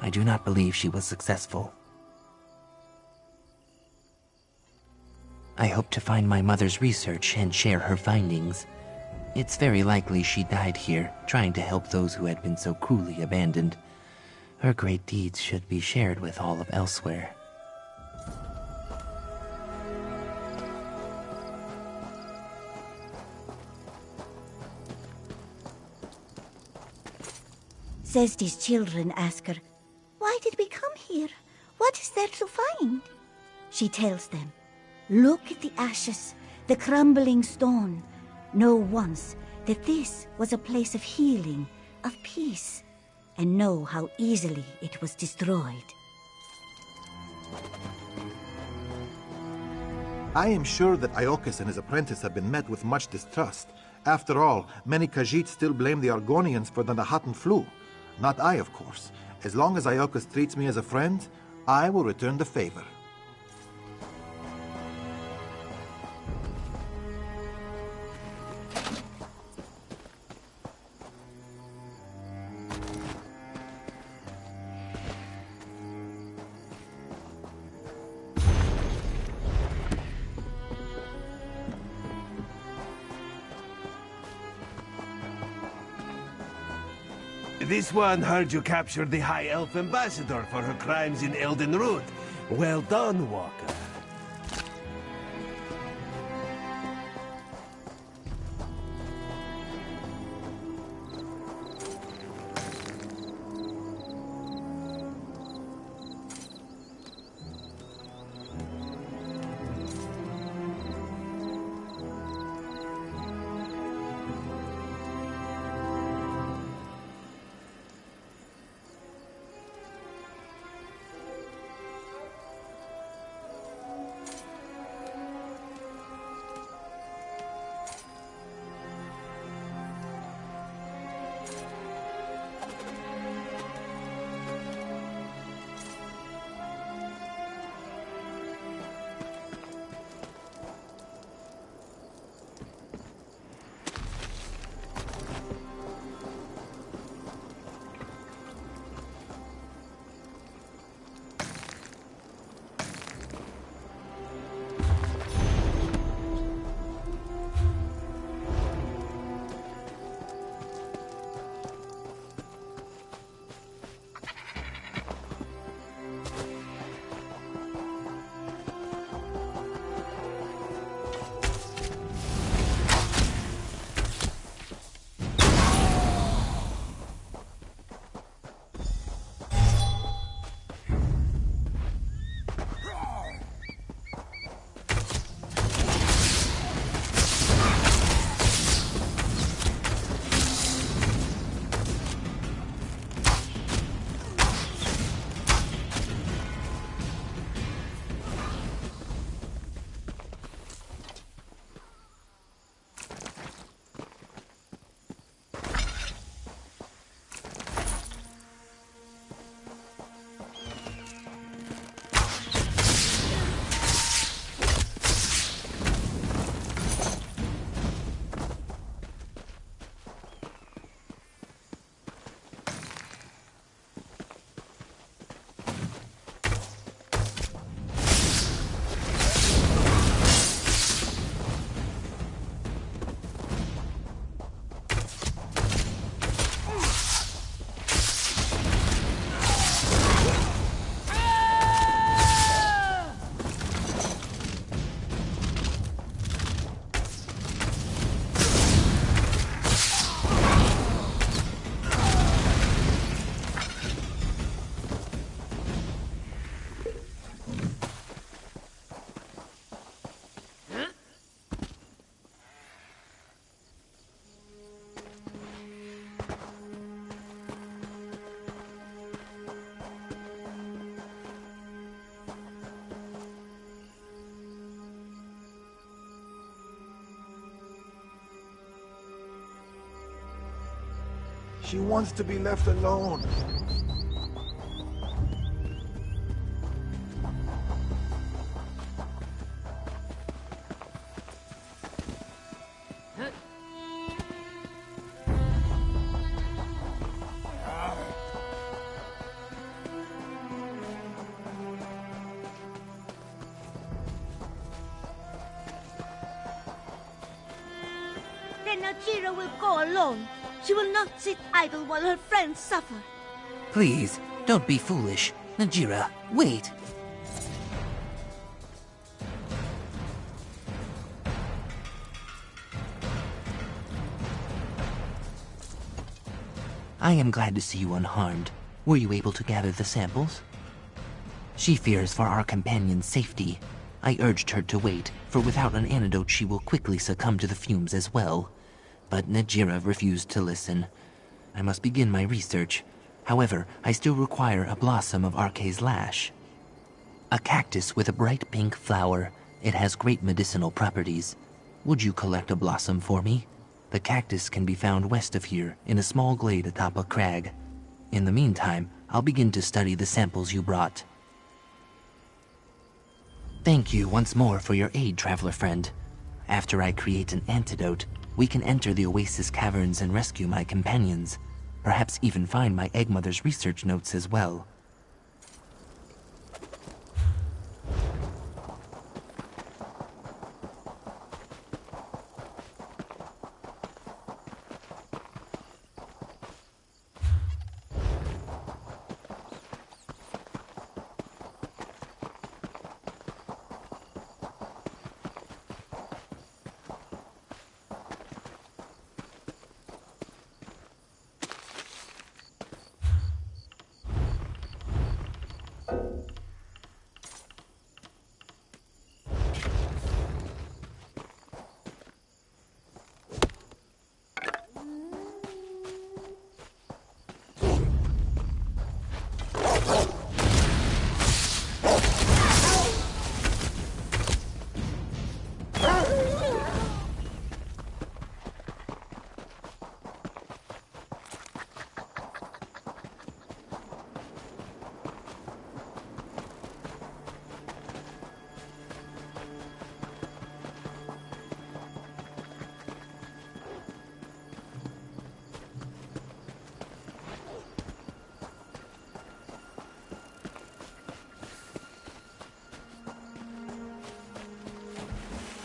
S8: I do not believe she was successful. I hope to find my mother's research and share her findings. It's very likely she died here, trying to help those who had been so cruelly abandoned. Her great deeds should be shared with all of Elsweyr.
S9: Zesti's children ask her, "Why did we come here? What is there to find?" She tells them, "Look at the ashes, the crumbling stone. Know once that this was a place of healing, of peace, and know how easily it was destroyed."
S10: I am sure that Iocus and his apprentice have been met with much distrust. After all, many Khajiit still blame the Argonians for the Nahatan flu. Not I, of course. As long as Iocus treats me as a friend, I will return the favor.
S3: This one heard you captured the High Elf Ambassador for her crimes in Elden Root. Well done, Walker.
S10: She wants to be left alone.
S11: Then Najira will go alone. She will not sit idle while her friends suffer.
S8: Please, don't be foolish. Najira, wait! I am glad to see you unharmed. Were you able to gather the samples? She fears for our companion's safety. I urged her to wait, for without an antidote she will quickly succumb to the fumes as well. But Najira refused to listen. I must begin my research. However, I still require a blossom of Arkay's Lash. A cactus with a bright pink flower. It has great medicinal properties. Would you collect a blossom for me? The cactus can be found west of here, in a small glade atop a crag. In the meantime, I'll begin to study the samples you brought. Thank you once more for your aid, traveler friend. After I create an antidote, we can enter the Oasis caverns and rescue my companions. Perhaps even find my egg mother's research notes as well.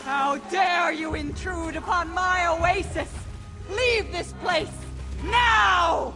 S12: How dare you intrude upon my oasis! Leave this place! Now!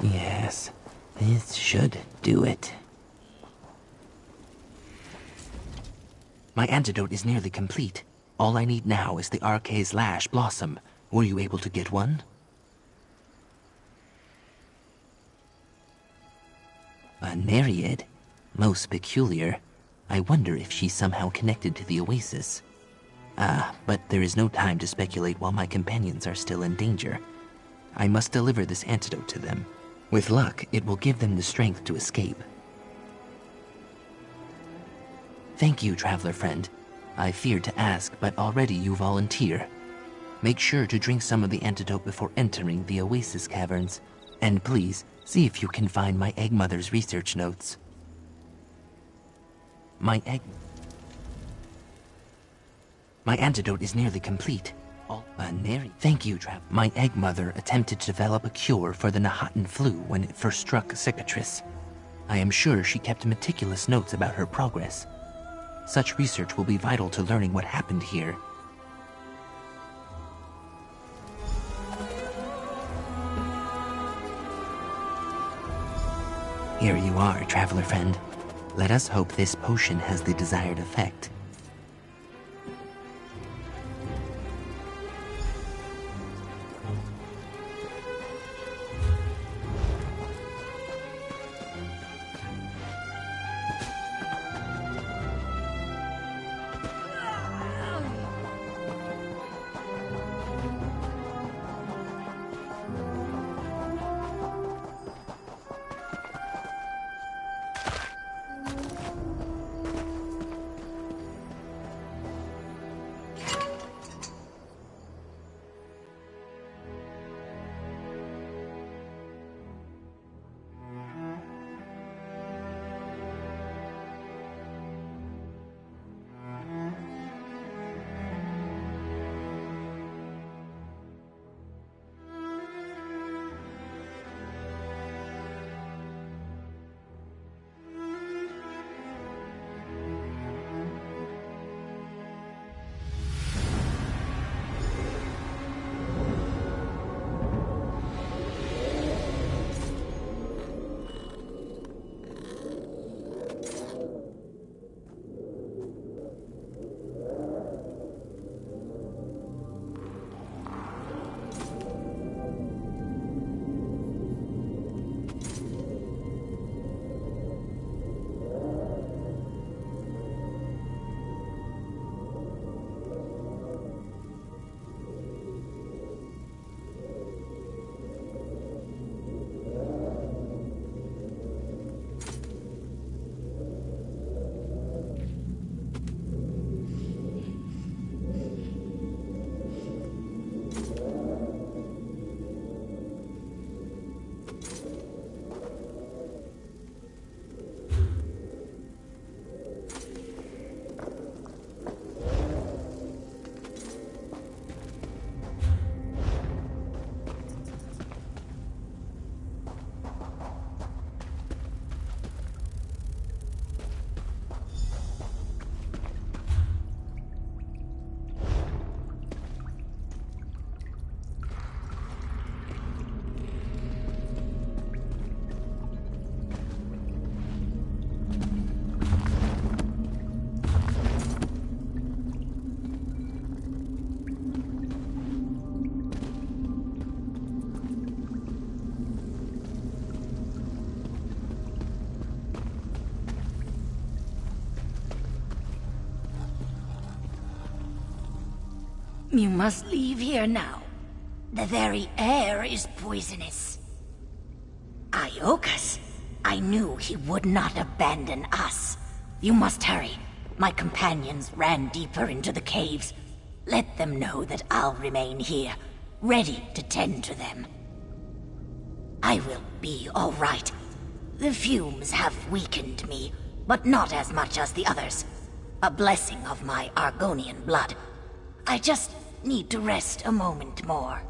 S8: Yes, this should do it. My antidote is nearly complete. All I need now is the Arkay's Lash blossom. Were you able to get one? A Nereid? Most peculiar. I wonder if she's somehow connected to the Oasis. But there is no time to speculate while my companions are still in danger. I must deliver this antidote to them. With luck, it will give them the strength to escape. Thank you, traveler friend. I feared to ask, but already you volunteer. Make sure to drink some of the antidote before entering the Oasis caverns. And please, see if you can find my egg mother's research notes. My antidote is nearly complete. Thank you, My egg mother attempted to develop a cure for the Nahatan flu when it first struck Cicatrice. I am sure she kept meticulous notes about her progress. Such research will be vital to learning what happened here. Here you are, traveler friend. Let us hope this potion has the desired effect.
S13: You must leave here now. The very air is poisonous. Iokas, I knew he would not abandon us. You must hurry. My companions ran deeper into the caves. Let them know that I'll remain here, ready to tend to them. I will be all right. The fumes have weakened me, but not as much as the others. A blessing of my Argonian blood. I just need to rest a moment more.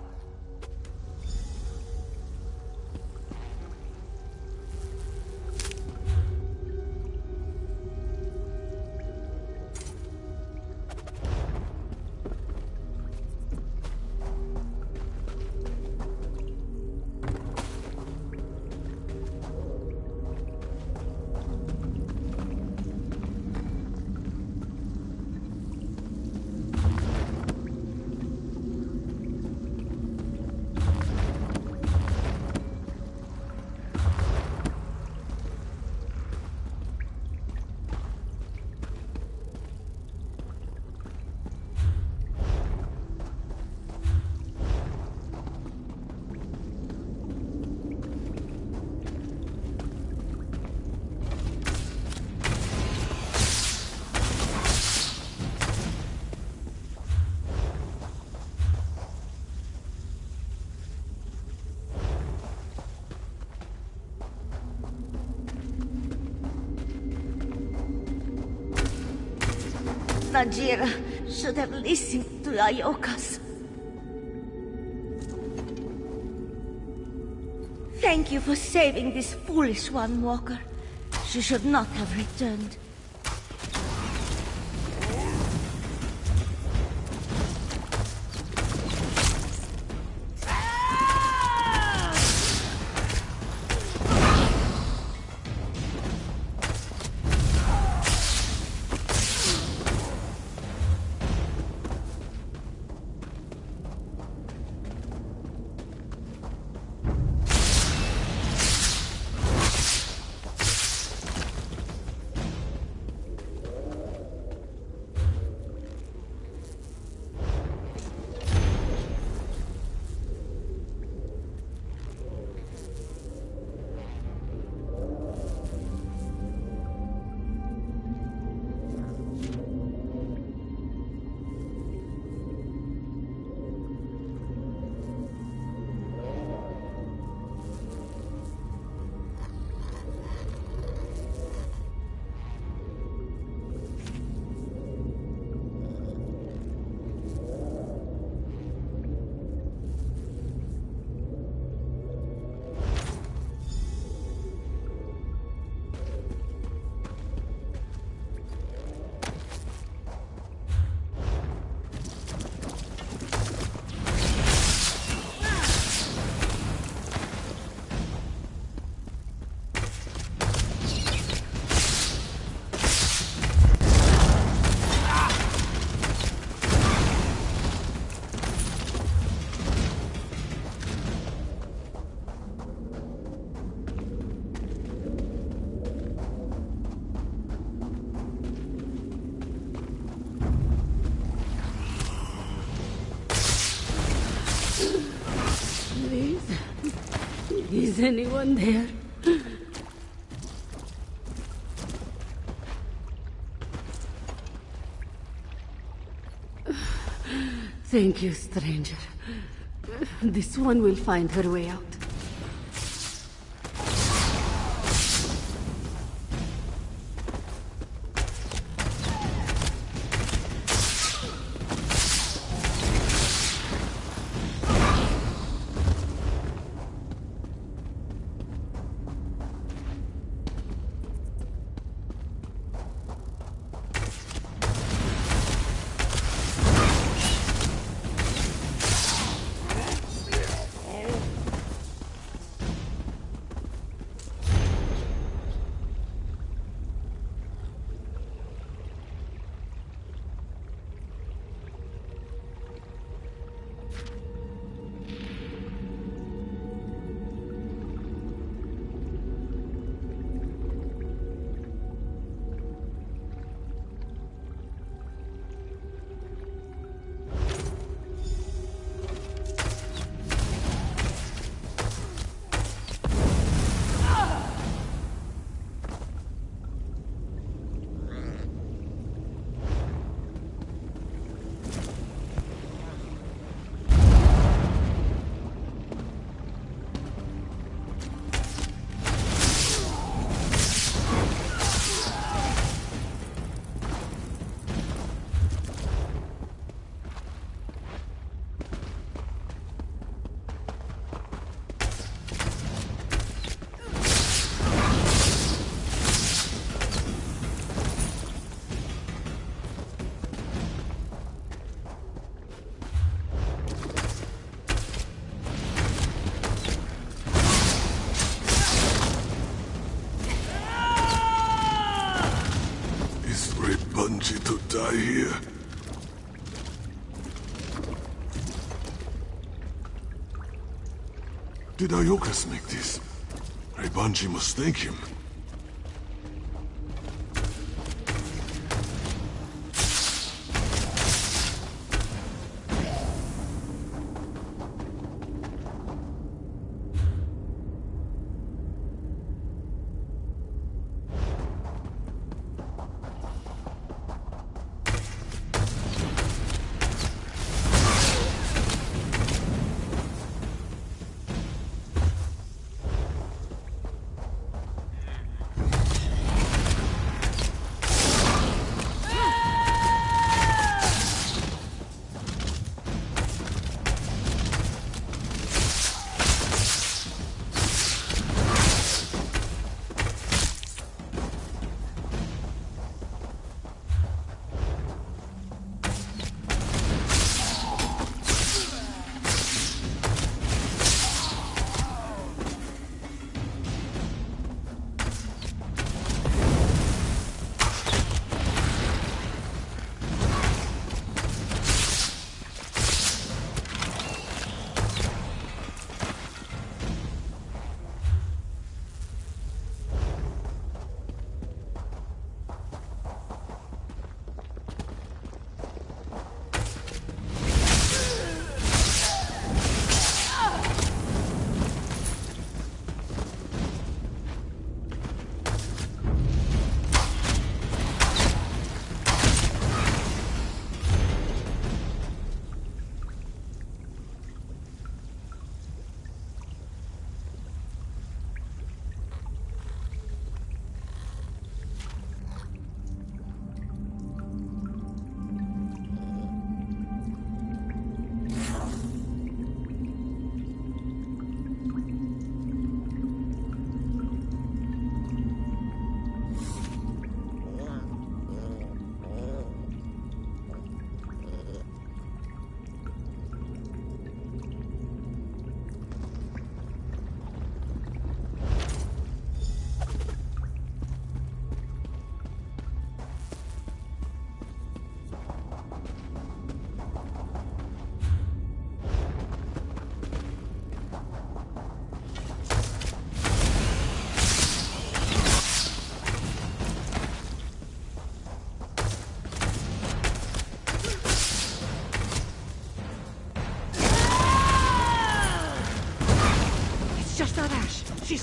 S11: Najira should have listened to Iokas. Thank you for saving this foolish one, Walker. She should not have returned.
S14: Is anyone there? Thank you, stranger. This one will find her way out.
S15: Bungie to die here. Did Iokas make this? Bungie must thank him.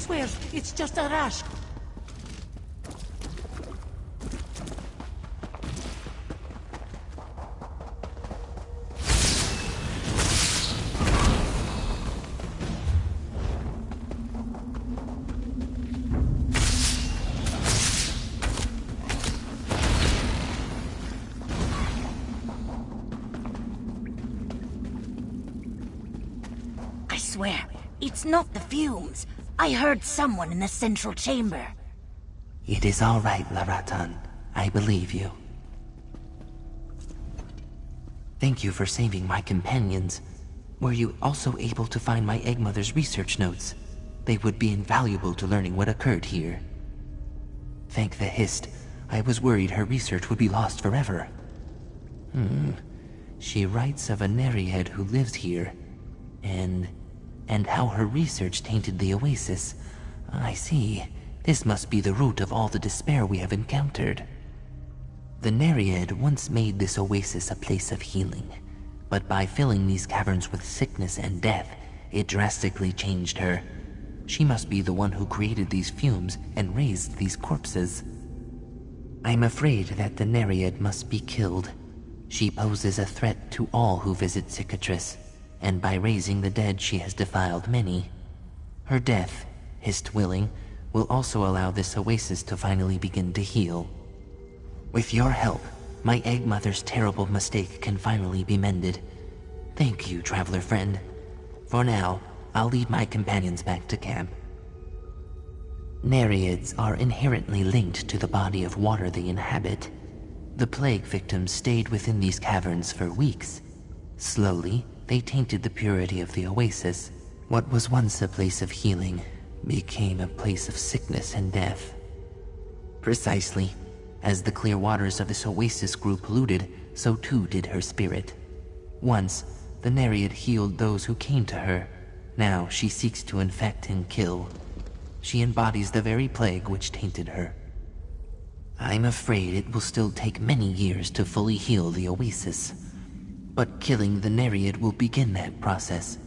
S6: swear, it's just a rash.
S13: I swear, it's not the fumes. I heard someone in the central chamber.
S8: It is all right, Laratan. I believe you. Thank you for saving my companions. Were you also able to find my Eggmother's research notes? They would be invaluable to learning what occurred here. Thank the Hist. I was worried her research would be lost forever. She writes of a Nereid who lives here, and how her research tainted the oasis. I see. This must be the root of all the despair we have encountered. The Nereid once made this oasis a place of healing, but by filling these caverns with sickness and death, it drastically changed her. She must be the one who created these fumes and raised these corpses. I'm afraid that the Nereid must be killed. She poses a threat to all who visit Cicatrice, and by raising the dead she has defiled many. Her death, Hist willing, will also allow this oasis to finally begin to heal. With your help, my Eggmother's terrible mistake can finally be mended. Thank you, traveler friend. For now, I'll lead my companions back to camp. Nereids are inherently linked to the body of water they inhabit. The plague victims stayed within these caverns for weeks. Slowly, they tainted the purity of the oasis. What was once a place of healing became a place of sickness and death. Precisely. As the clear waters of this oasis grew polluted, so too did her spirit. Once, the Nereid healed those who came to her. Now she seeks to infect and kill. She embodies the very plague which tainted her. I'm afraid it will still take many years to fully heal the oasis. But killing the Nereid will begin that process.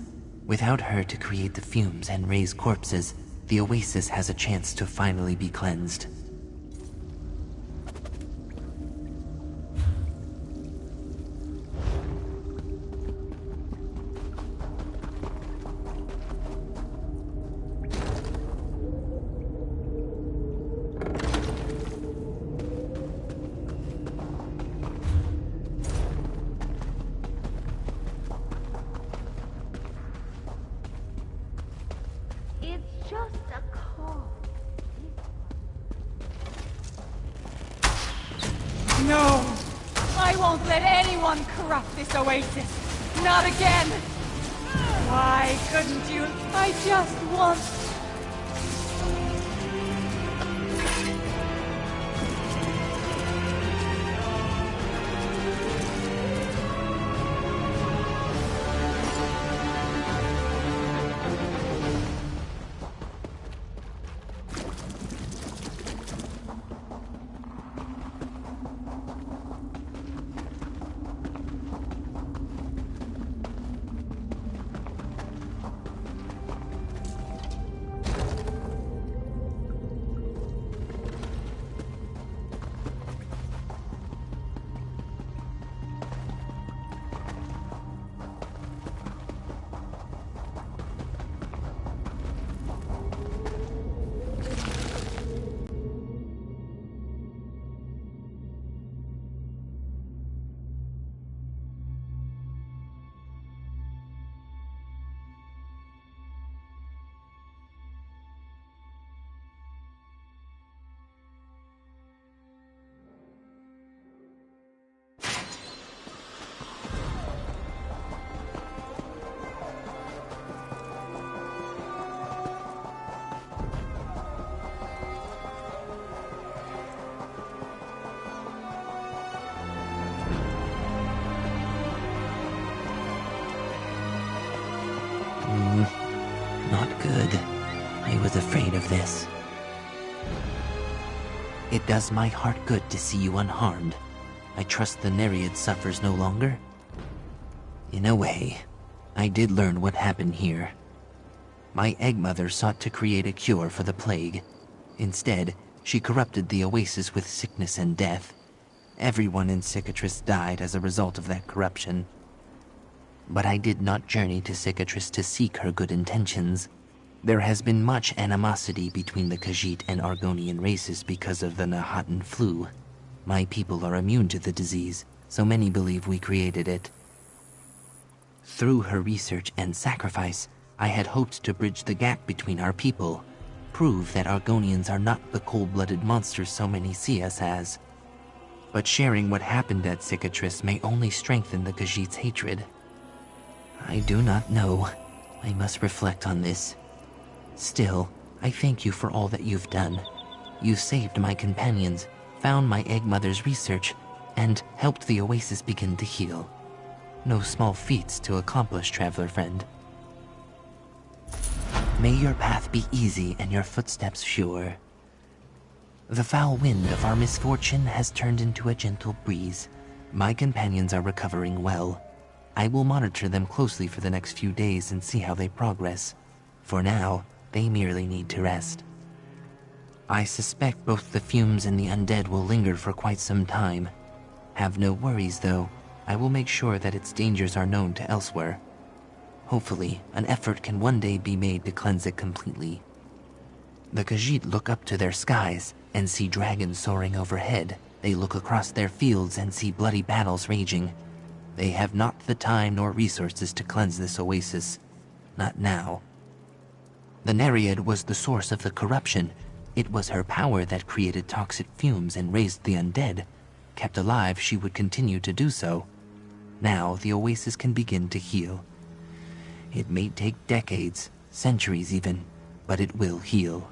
S8: Without her to create the fumes and raise corpses, the oasis has a chance to finally be cleansed.
S11: It's just a cough.
S12: No! I won't let anyone corrupt this oasis! Not again! Why couldn't you? I just want...
S8: Not good. I was afraid of this. It does my heart good to see you unharmed. I trust the Nereid suffers no longer? In a way, I did learn what happened here. My egg mother sought to create a cure for the plague. Instead, she corrupted the oasis with sickness and death. Everyone in Cicatrice died as a result of that corruption. But I did not journey to Cicatrice to seek her good intentions. There has been much animosity between the Khajiit and Argonian races because of the Nahatan flu. My people are immune to the disease, so many believe we created it. Through her research and sacrifice, I had hoped to bridge the gap between our people, prove that Argonians are not the cold-blooded monsters so many see us as. But sharing what happened at Cicatrice may only strengthen the Khajiit's hatred. I do not know. I must reflect on this. Still, I thank you for all that you've done. You saved my companions, found my egg mother's research, and helped the oasis begin to heal. No small feats to accomplish, traveler friend. May your path be easy and your footsteps sure. The foul wind of our misfortune has turned into a gentle breeze. My companions are recovering well. I will monitor them closely for the next few days and see how they progress. For now, they merely need to rest. I suspect both the fumes and the undead will linger for quite some time. Have no worries, though. I will make sure that its dangers are known to Elsweyr. Hopefully, an effort can one day be made to cleanse it completely. The Khajiit look up to their skies and see dragons soaring overhead. They look across their fields and see bloody battles raging. They have not the time nor resources to cleanse this oasis. Not now. The Nereid was the source of the corruption. It was her power that created toxic fumes and raised the undead. Kept alive, she would continue to do so. Now, the oasis can begin to heal. It may take decades, centuries even, but it will heal.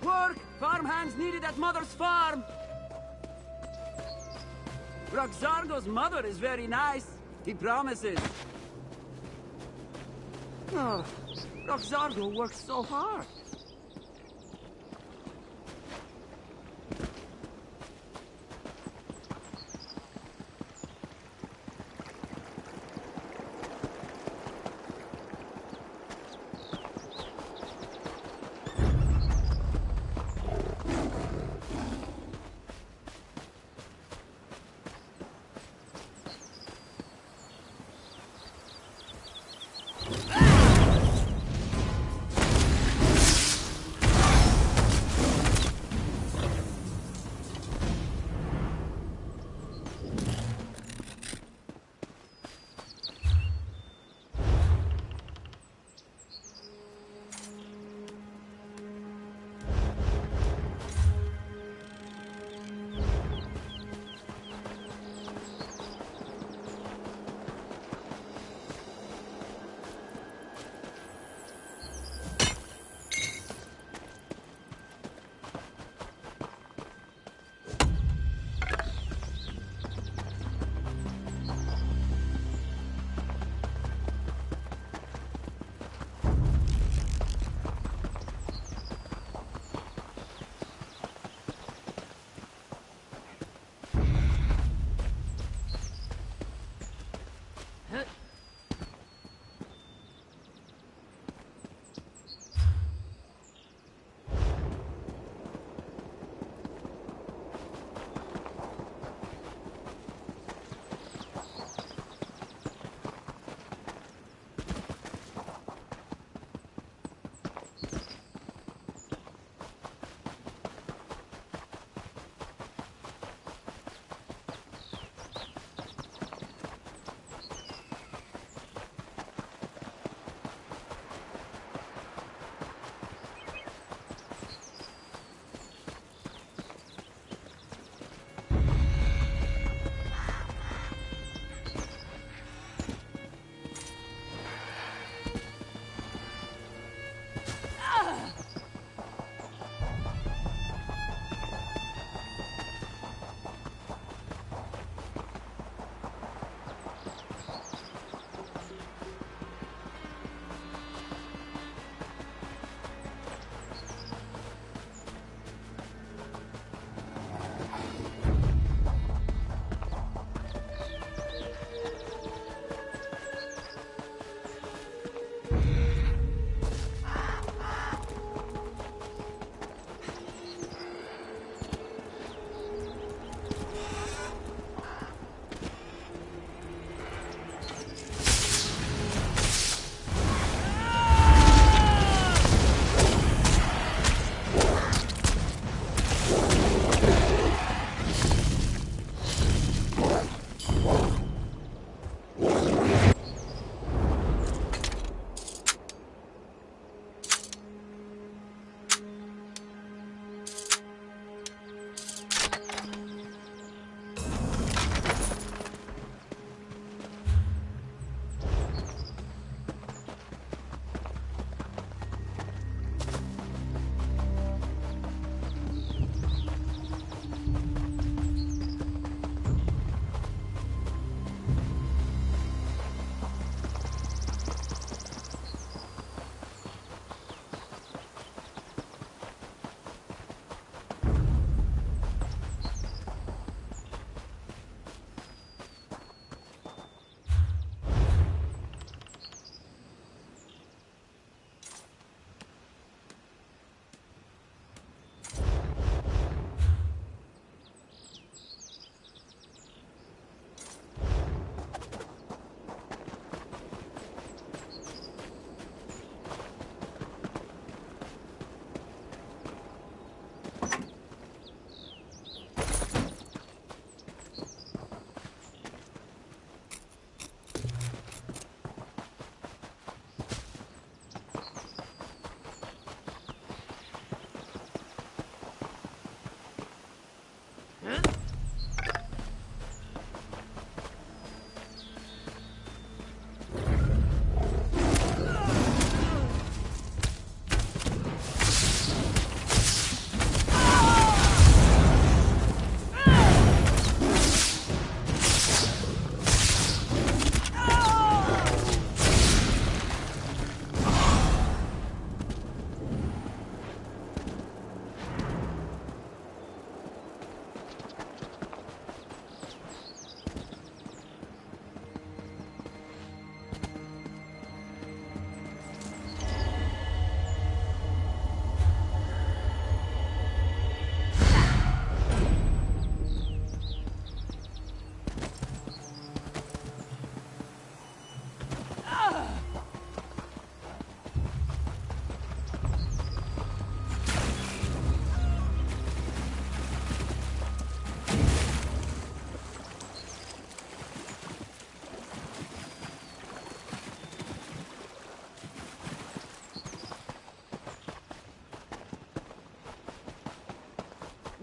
S16: work! Farmhands needed at Mother's farm! Roxargo's mother is very nice. He promises. Oh, Roxargo works so hard.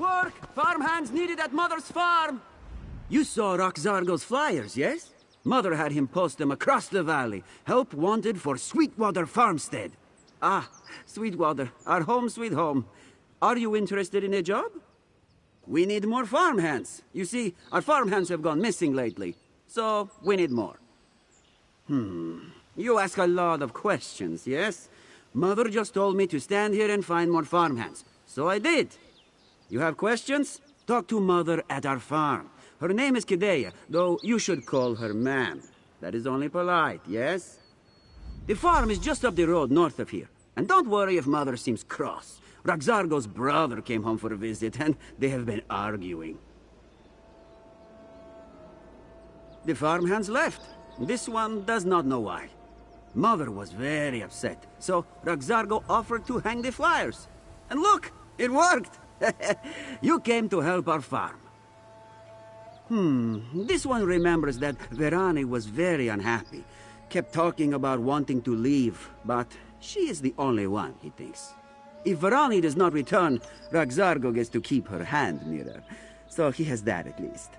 S16: work! Farmhands needed at Mother's farm! You saw Roxargo's flyers, yes? Mother had him post them across the valley. Help wanted for Sweetwater Farmstead. Ah, Sweetwater, our home sweet home. Are you interested in a job? We need more farmhands. You see, our farmhands have gone missing lately. So, we need more. You ask a lot of questions, yes? Mother just told me to stand here and find more farmhands. So I did. You have questions? Talk to Mother at our farm. Her name is Kidea, though you should call her ma'am. That is only polite, yes? The farm is just up the road north of here. And don't worry if Mother seems cross. Roxargo's brother came home for a visit, and they have been arguing. The farmhands left. This one does not know why. Mother was very upset, so Roxargo offered to hang the flyers. And look, it worked! You came to help our farm. This one remembers that Verani was very unhappy. Kept talking about wanting to leave, but she is the only one, he thinks. If Verani does not return, Roxargo gets to keep her hand near her. So he has that at least.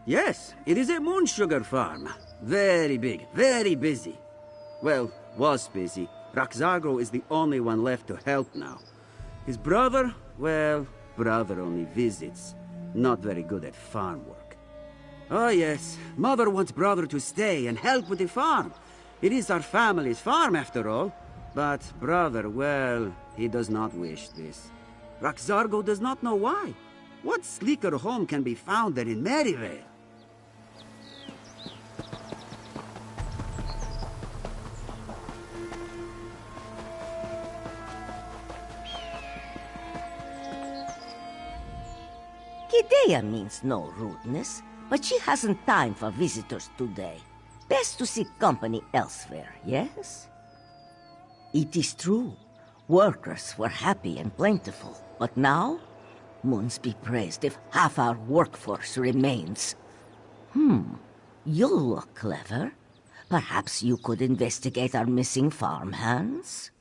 S16: Yes, it is a moon sugar farm. Very big, very busy. Well, was busy. Roxargo is the only one left to help now. His brother, well, brother only visits. Not very good at farm work. Oh yes, Mother wants brother to stay and help with the farm. It is our family's farm after all. But brother, well, he does not wish this. Roxargo does not know why. What sleeker home can be found than in Maryvale?
S17: Kidea means no rudeness, but she hasn't time for visitors today. Best to seek company elsewhere, yes? It is true. Workers were happy and plentiful, but now? Moons be praised if half our workforce remains. You look clever. Perhaps you could investigate our missing farmhands?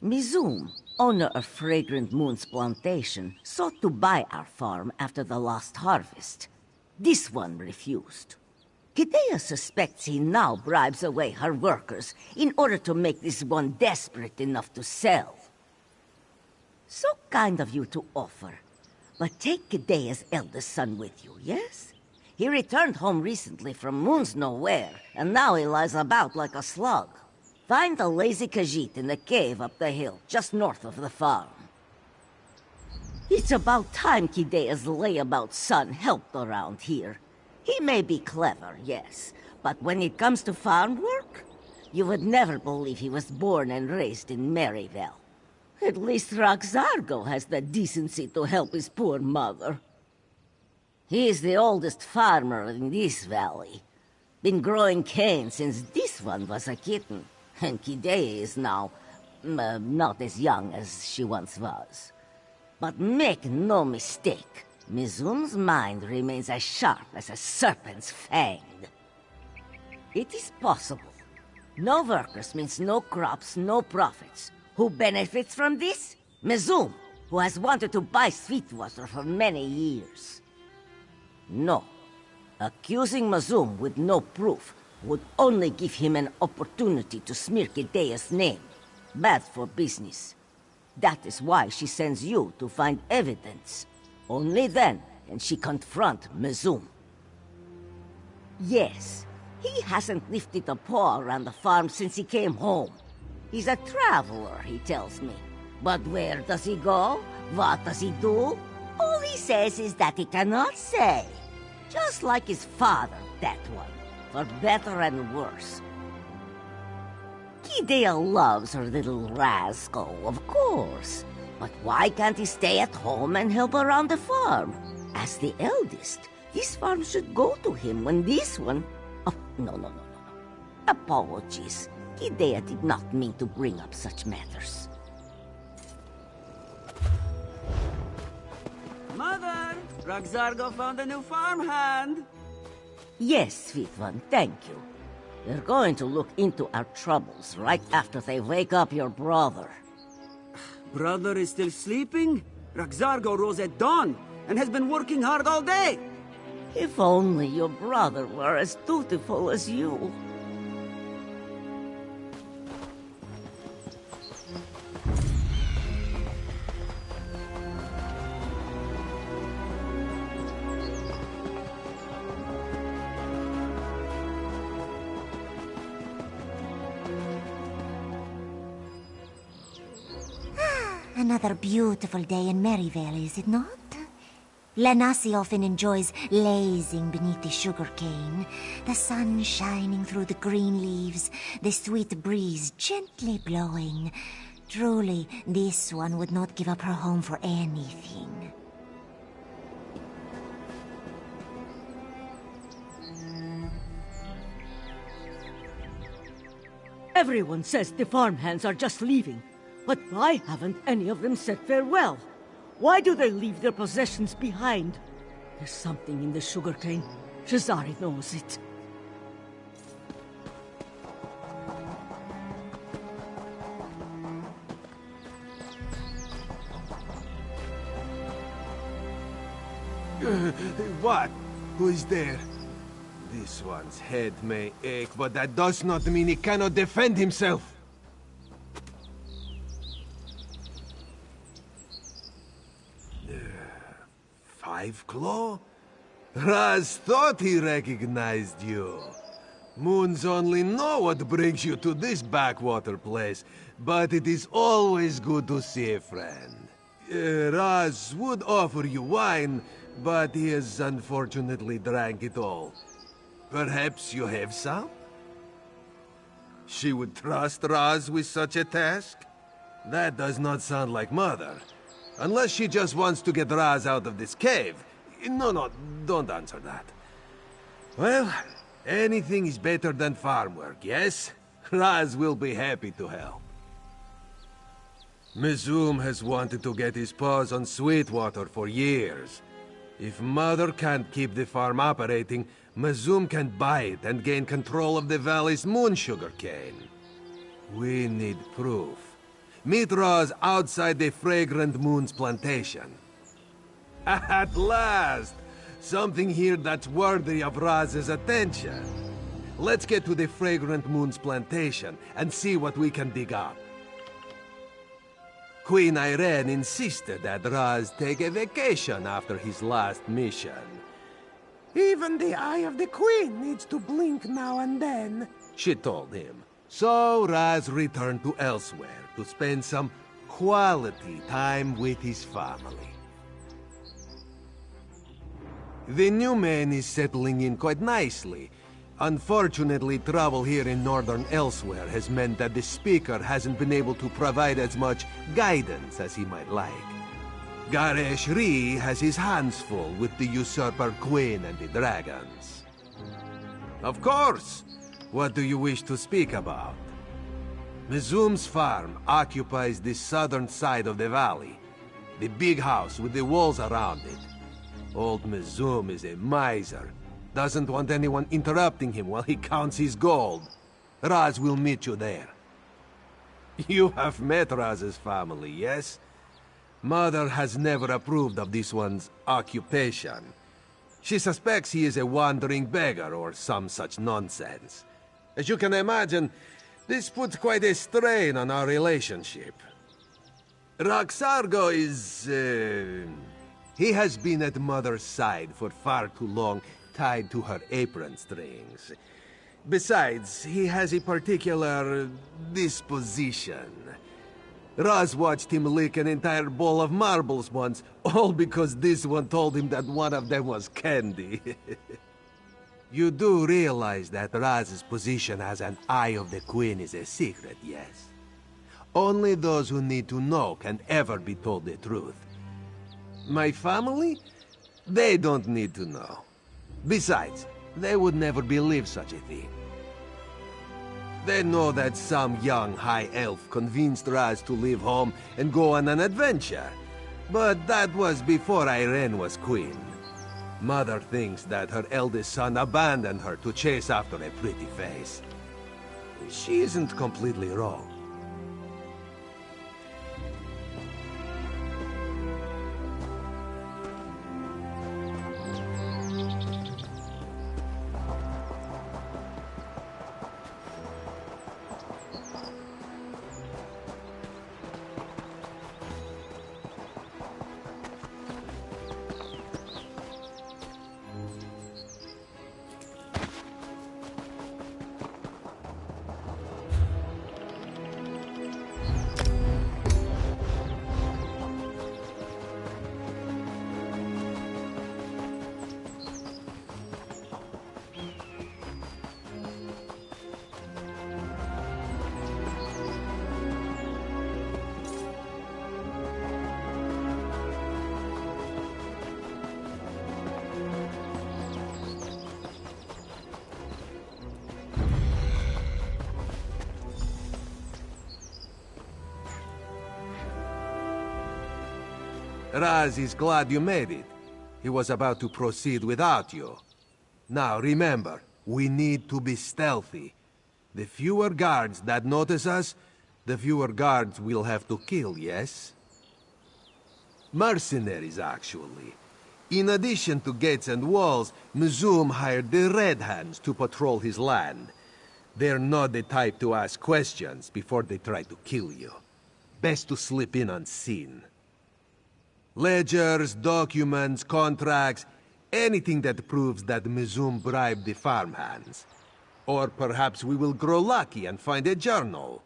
S17: Mizum, owner of Fragrant Moon's plantation, sought to buy our farm after the last harvest. This one refused. Kidea suspects he now bribes away her workers in order to make this one desperate enough to sell. So kind of you to offer. But take Kidea's eldest son with you, yes? He returned home recently from Moon's Nowhere, and now he lies about like a slug. Find the lazy Khajiit in the cave up the hill, just north of the farm. It's about time Kidea's layabout son helped around here. He may be clever, yes, but when it comes to farm work, you would never believe he was born and raised in Maryvale. At least Roxargo has the decency to help his poor mother. He is the oldest farmer in this valley. Been growing cane since this one was a kitten. And Kidea is now, not as young as she once was. But make no mistake, Mizum's mind remains as sharp as a serpent's fang. It is possible. No workers means no crops, no profits. Who benefits from this? Mizum, who has wanted to buy Sweetwater for many years. No. Accusing Mizum with no proof would only give him an opportunity to smear Kidea's name. Bad for business. That is why she sends you to find evidence. Only then can she confront Mizum. Yes, he hasn't lifted a paw around the farm since he came home. He's a traveler, he tells me. But where does he go? What does he do? All he says is that he cannot say. Just like his father, that one. For better and worse. Kidea loves her little rascal, of course. But why can't he stay at home and help around the farm? As the eldest, this farm should go to him when this one... Oh, no. Apologies. Kidea did not mean to bring up such matters.
S16: Mother! Roxargo found a new farmhand!
S17: Yes, sweet one, thank you. They're going to look into our troubles right after they wake up your brother.
S16: Brother is still sleeping? Raxargo rose at dawn and has been working hard all day.
S17: If only your brother were as dutiful as you.
S9: Another beautiful day in Maryvale, is it not? Lanassi often enjoys lazing beneath the sugarcane, the sun shining through the green leaves, the sweet breeze gently blowing. Truly, this one would not give up her home for anything.
S18: Everyone says the farmhands are just leaving, but why haven't any of them said farewell? Why do they leave their possessions behind? There's something in the sugarcane. Shazari knows it.
S19: What? Who is there? This one's head may ache, but that does not mean he cannot defend himself. Five Claw? Raz thought he recognized you. Moons only know what brings you to this backwater place, but it is always good to see a friend. Raz would offer you wine, but he has unfortunately drank it all. Perhaps you have some? She would trust Raz with such a task? That does not sound like Mother. Unless she just wants to get Raz out of this cave. No, don't answer that. Well, anything is better than farm work, yes? Raz will be happy to help. Mizum has wanted to get his paws on Sweetwater for years. If Mother can't keep the farm operating, Mizum can buy it and gain control of the valley's moon sugarcane. We need proof. Meet Raz outside the Fragrant Moon's plantation. At last! Something here that's worthy of Raz's attention. Let's get to the Fragrant Moon's plantation and see what we can dig up. Queen Irene insisted that Raz take a vacation after his last mission.
S20: Even the eye of the Queen needs to blink now and then,
S19: she told him. So Raz returned to Elsweyr to spend some quality time with his family. The new man is settling in quite nicely. Unfortunately, travel here in northern Elsweyr has meant that the Speaker hasn't been able to provide as much guidance as he might like. Garesh Ri has his hands full with the usurper Queen and the dragons. Of course! What do you wish to speak about? Mizum's farm occupies the southern side of the valley. The big house with the walls around it. Old Mizum is a miser. Doesn't want anyone interrupting him while he counts his gold. Raz will meet you there. You have met Raz's family, yes? Mother has never approved of this one's occupation. She suspects he is a wandering beggar or some such nonsense. As you can imagine, this puts quite a strain on our relationship. Raxargo is... he has been at Mother's side for far too long, tied to her apron strings. Besides, he has a particular disposition. Raz watched him lick an entire bowl of marbles once, all because this one told him that one of them was candy. You do realize that Raz's position as an Eye of the Queen is a secret, yes? Only those who need to know can ever be told the truth. My family? They don't need to know. Besides, they would never believe such a thing. They know that some young high elf convinced Raz to leave home and go on an adventure. But that was before Irene was queen. Mother thinks that her eldest son abandoned her to chase after a pretty face. She isn't completely wrong. Raz is glad you made it. He was about to proceed without you. Now remember, we need to be stealthy. The fewer guards that notice us, the fewer guards we'll have to kill, yes? Mercenaries, actually. In addition to gates and walls, Muzum hired the Red Hands to patrol his land. They're not the type to ask questions before they try to kill you. Best to slip in unseen. Ledgers, documents, contracts, anything that proves that Muzum bribed the farmhands. Or perhaps we will grow lucky and find a journal.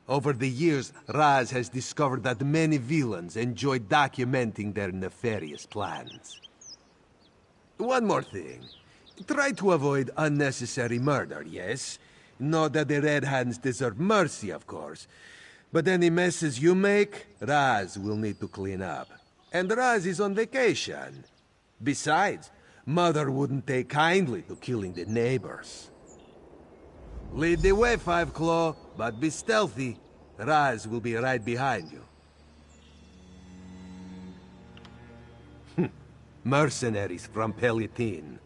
S19: Over the years, Raz has discovered that many villains enjoy documenting their nefarious plans. One more thing. Try to avoid unnecessary murder, yes? Not that the Red Hands deserve mercy, of course. But any messes you make, Raz will need to clean up. And Raz is on vacation. Besides, Mother wouldn't take kindly to killing the neighbors. Lead the way, Five Claw, but be stealthy. Raz will be right behind you. Mercenaries from Pelitin.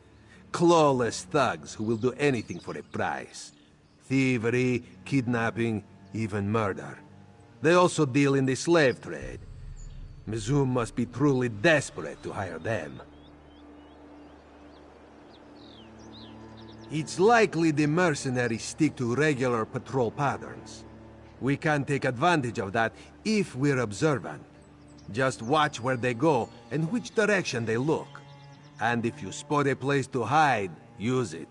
S19: Clawless thugs who will do anything for a price. Thievery, kidnapping, even murder. They also deal in the slave trade. Muzum must be truly desperate to hire them. It's likely the mercenaries stick to regular patrol patterns. We can take advantage of that if we're observant. Just watch where they go and which direction they look. And if you spot a place to hide, use it.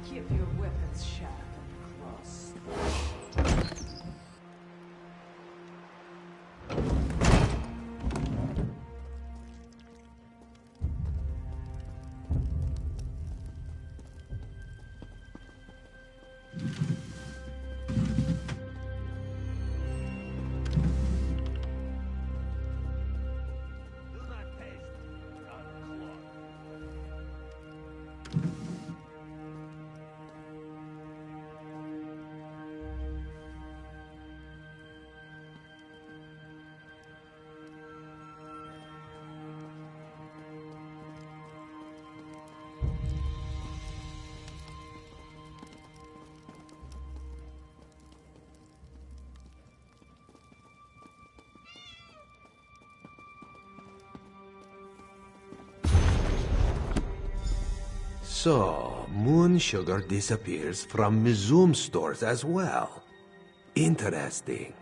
S12: Keep your weapons sharp and crossed.
S19: So, moon sugar disappears from Muzum stores as well. Interesting.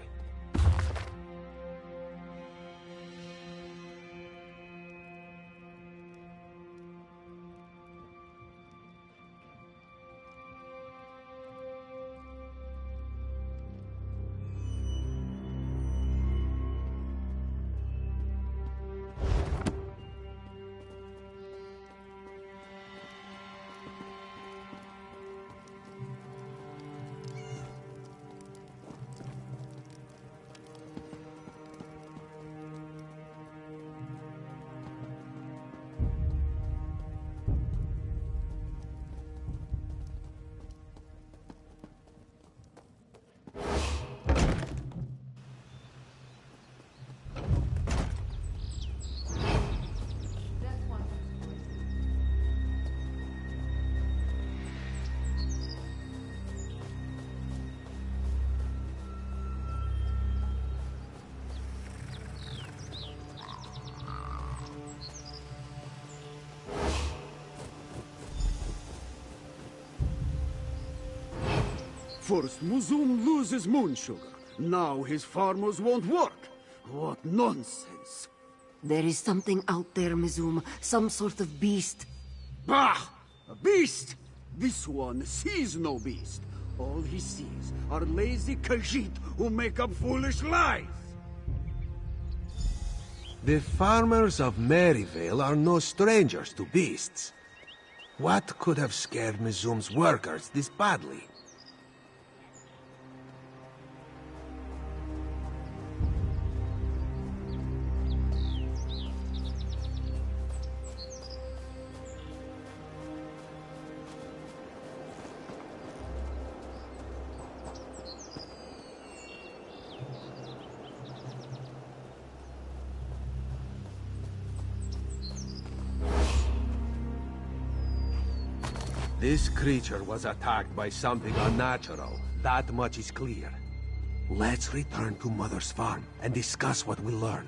S21: First, Muzum loses moon sugar. Now his farmers won't work. What nonsense.
S14: There is something out there, Mizum. Some sort of beast.
S21: Bah! A beast! This one sees no beast. All he sees are lazy Khajiit who make up foolish lies.
S19: The farmers of Maryvale are no strangers to beasts. What could have scared Mizum's workers this badly? This creature was attacked by something unnatural. That much is clear. Let's return to Mother's farm and discuss what we learned.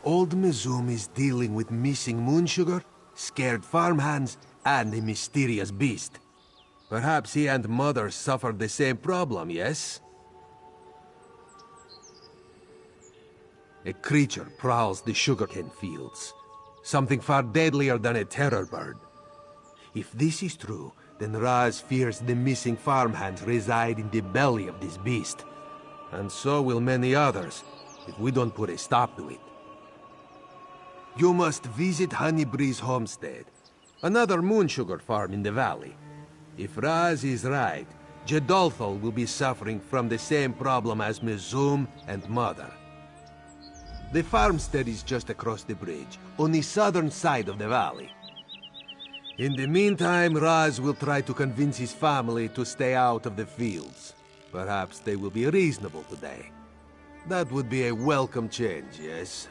S19: Old Mizum is dealing with missing moon sugar, scared farmhands, and a mysterious beast. Perhaps he and Mother suffered the same problem, yes? A creature prowls the sugarcane fields. Something far deadlier than a terror bird. If this is true, then Raz fears the missing farmhands reside in the belly of this beast. And so will many others, if we don't put a stop to it. You must visit Honeybreeze Homestead, another moon sugar farm in the valley. If Raz is right, Jedolthal will be suffering from the same problem as Mizum and Mother. The farmstead is just across the bridge, on the southern side of the valley. In the meantime, Raz will try to convince his family to stay out of the fields. Perhaps they will be reasonable today. That would be a welcome change, yes?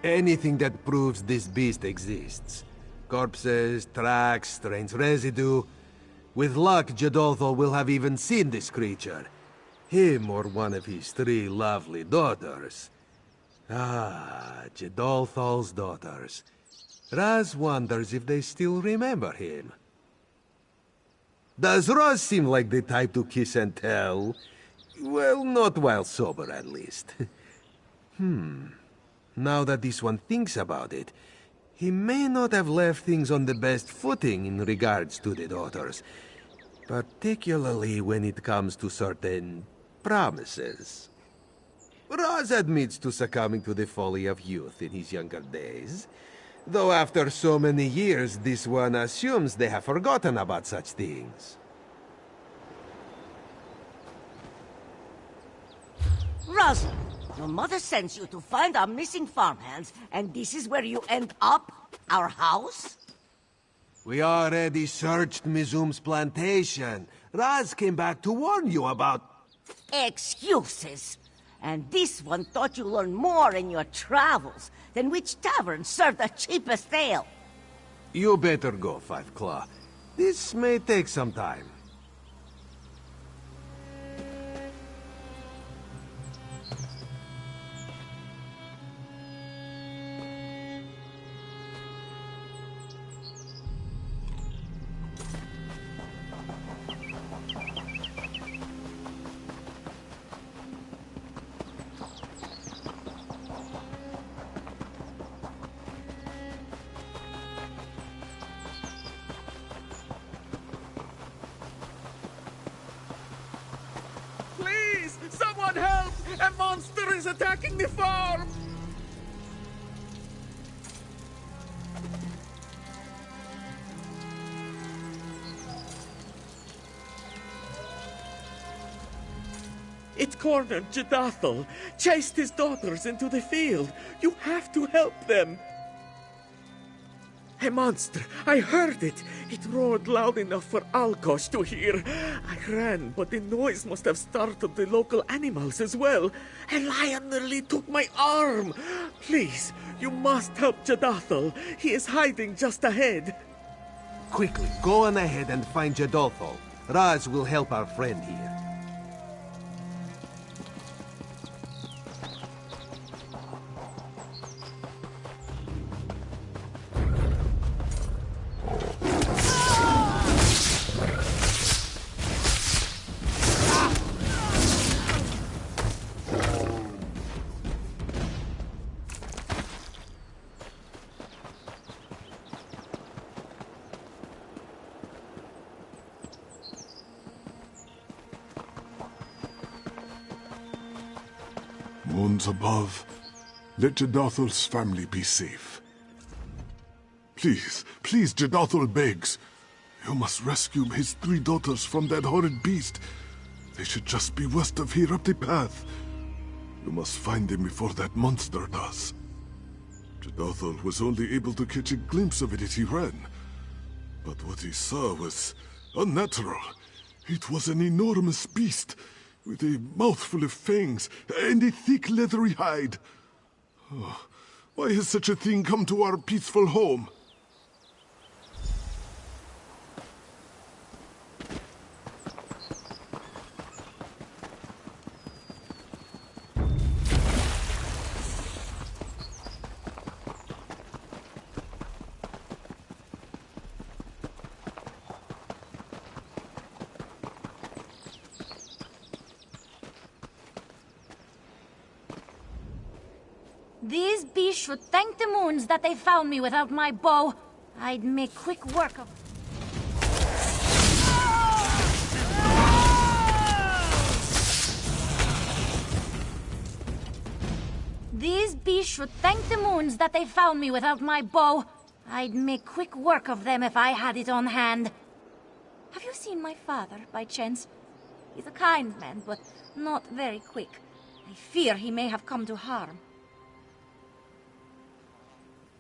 S19: Anything that proves this beast exists. Corpses, tracks, strange residue. With luck, Jedolthal will have even seen this creature. Him or one of his 3 lovely daughters. Ah, Jedolthal's daughters. Raz wonders if they still remember him. Does Raz seem like the type to kiss and tell? Well, not while sober, at least. Now that this one thinks about it, he may not have left things on the best footing in regards to the daughters, particularly when it comes to certain promises. Raz admits to succumbing to the folly of youth in his younger days, though after so many years, this one assumes they have forgotten about such things.
S17: Raz! Your mother sends you to find our missing farmhands, and this is where you end up? Our house?
S19: We already searched Mizum's plantation. Raz came back to warn you about...
S17: Excuses! And this one thought you learned more in your travels than which tavern served the cheapest ale.
S19: You better go, Five Claw. This may take some time.
S3: A monster is attacking the farm! It cornered Jadathel, chased his daughters into the field. You have to help them. A monster! I heard it! It roared loud enough for Alkosh to hear. I ran, but the noise must have startled the local animals as well. A lion nearly took my arm! Please, you must help Jadathel. He is hiding just ahead.
S19: Quickly, go on ahead and find Jadathel. Raz will help our friend here.
S15: Moons above, let Jadathel's family be safe. Please, please, Jadathel begs. You must rescue his 3 daughters from that horrid beast. They should just be west of here up the path. You must find them before that monster does. Jadathel was only able to catch a glimpse of it as he ran. But what he saw was unnatural. It was an enormous beast, with a mouthful of fangs and a thick leathery hide. Oh, why has such a thing come to our peaceful home?
S13: These beasts should thank the moons that they found me without my bow. I'd make quick work of... These beasts should thank the moons that they found me without my bow. I'd make quick work of them if I had it on hand. Have you seen my father, by chance? He's a kind man, but not very quick. I fear he may have come to harm.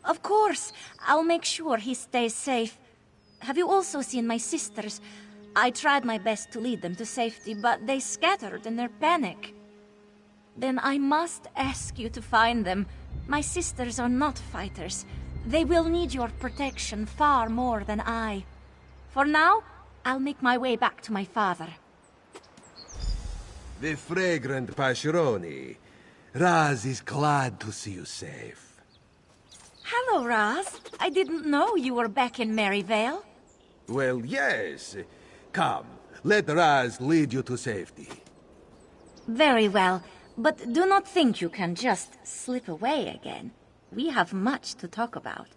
S13: Of course, I'll make sure he stays safe. Have you also seen my sisters? I tried my best to lead them to safety, but they scattered in their panic. Then I must ask you to find them. My sisters are not fighters. They will need your protection far more than I. For now, I'll make my way back to my father.
S19: The fragrant Pashroni. Raz is glad to see you safe.
S13: Hello, Raz. I didn't know you were back in Maryvale.
S19: Well, yes. Come, let Raz lead you to safety.
S13: Very well, but do not think you can just slip away again. We have much to talk about.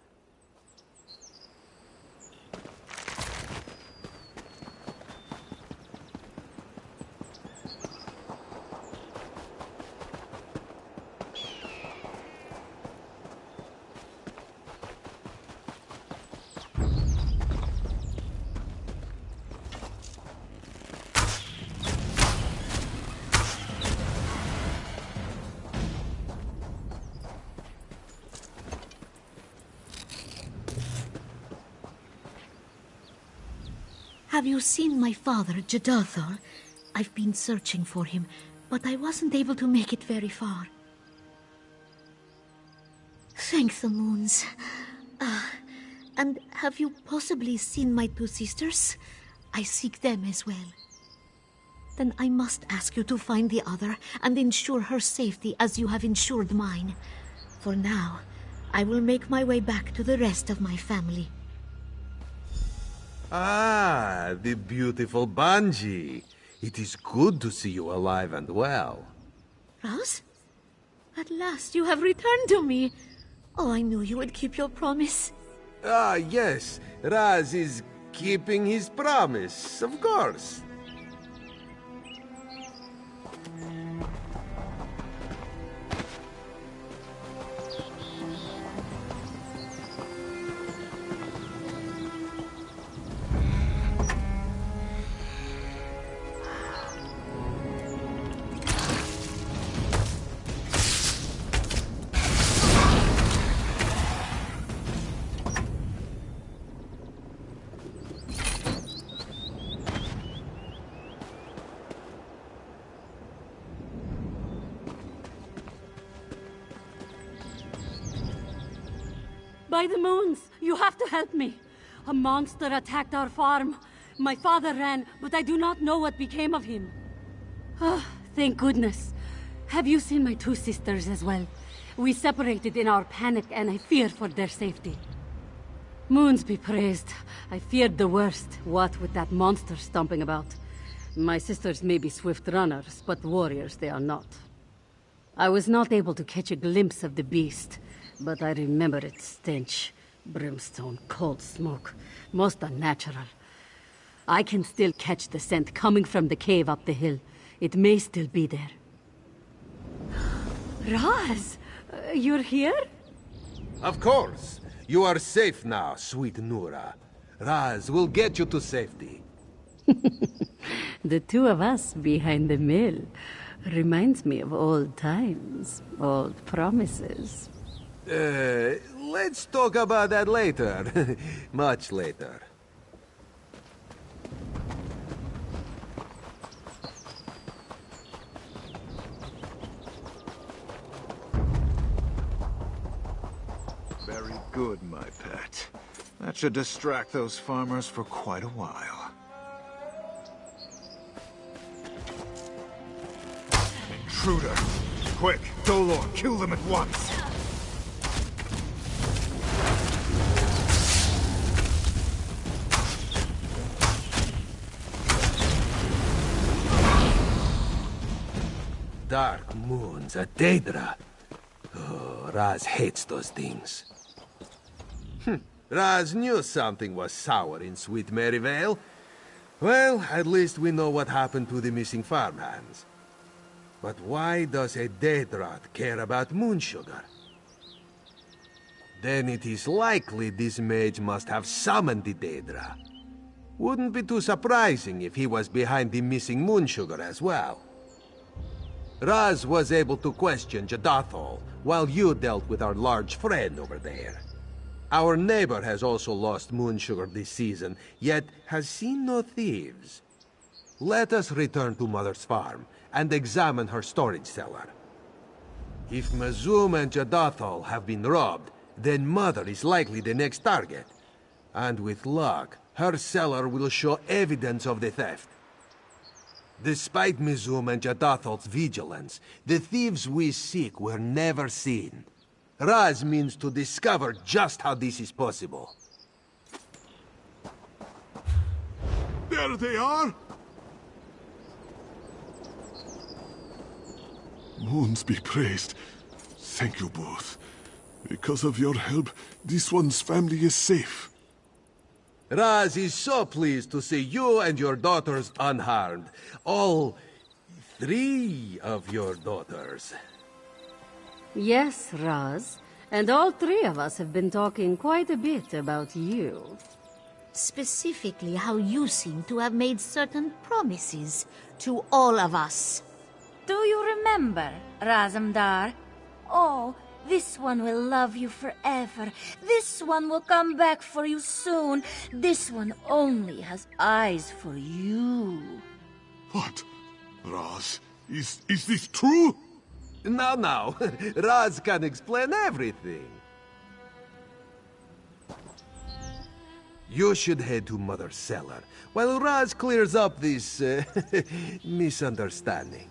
S2: Have you seen my father, Jadathel? I've been searching for him, but I wasn't able to make it very far. Thank the moons. And have you possibly seen my 2 sisters? I seek them as well. Then I must ask you to find the other and ensure her safety as you have ensured mine. For now, I will make my way back to the rest of my family.
S19: Ah, the beautiful Banji. It is good to see you alive and well.
S2: Raz? At last you have returned to me. Oh, I knew you would keep your promise.
S19: Ah, yes. Raz is keeping his promise, of course.
S14: By the moons, you have to help me. A monster attacked our farm. My father ran, but I do not know what became of him. Ah, thank goodness. Have you seen my two sisters as well? We separated in our panic, and I fear for their safety. Moons be praised. I feared the worst, what with that monster stomping about. My sisters may be swift runners, but warriors they are not. I was not able to catch a glimpse of the beast, but I remember its stench. Brimstone, cold smoke, most unnatural. I can still catch the scent coming from the cave up the hill. It may still be there. Raz, you're here?
S19: Of course. You are safe now, sweet Nura. Raz will get you to safety.
S14: The two of us behind the mill reminds me of old times, old promises.
S19: Let's talk about that later. Much later.
S5: Very good, my pet. That should distract those farmers for quite a while. Intruder! Quick, Dolor, kill them at once!
S19: Dark moons, a Daedra. Oh, Raz hates those things. Raz knew something was sour in Sweet Maryvale. Well, at least we know what happened to the missing farmhands. But why does a Daedra care about moon sugar? Then it is likely this mage must have summoned the Daedra. Wouldn't be too surprising if he was behind the missing moon sugar as well. Raz was able to question Jadathol while you dealt with our large friend over there. Our neighbor has also lost moon sugar this season, yet has seen no thieves. Let us return to Mother's farm and examine her storage cellar. If Mazum and Jadathol have been robbed, then Mother is likely the next target. And with luck, her cellar will show evidence of the theft. Despite Mizum and Jadathol's vigilance, the thieves we seek were never seen. Raz means to discover just how this is possible.
S15: There they are! Moons be praised. Thank you both. Because of your help, this one's family is safe.
S19: Raz is so pleased to see you and your daughters unharmed. All 3 of your daughters.
S14: Yes, Raz. And all 3 of us have been talking quite a bit about you.
S2: Specifically how you seem to have made certain promises to all of us.
S13: Do you remember, Razamdar? Oh, this one will love you forever. This one will come back for you soon. This one only has eyes for you.
S15: What? Raz, is this true?
S19: Now, Raz can explain everything. You should head to Mother's cellar, while Raz clears up this, misunderstanding.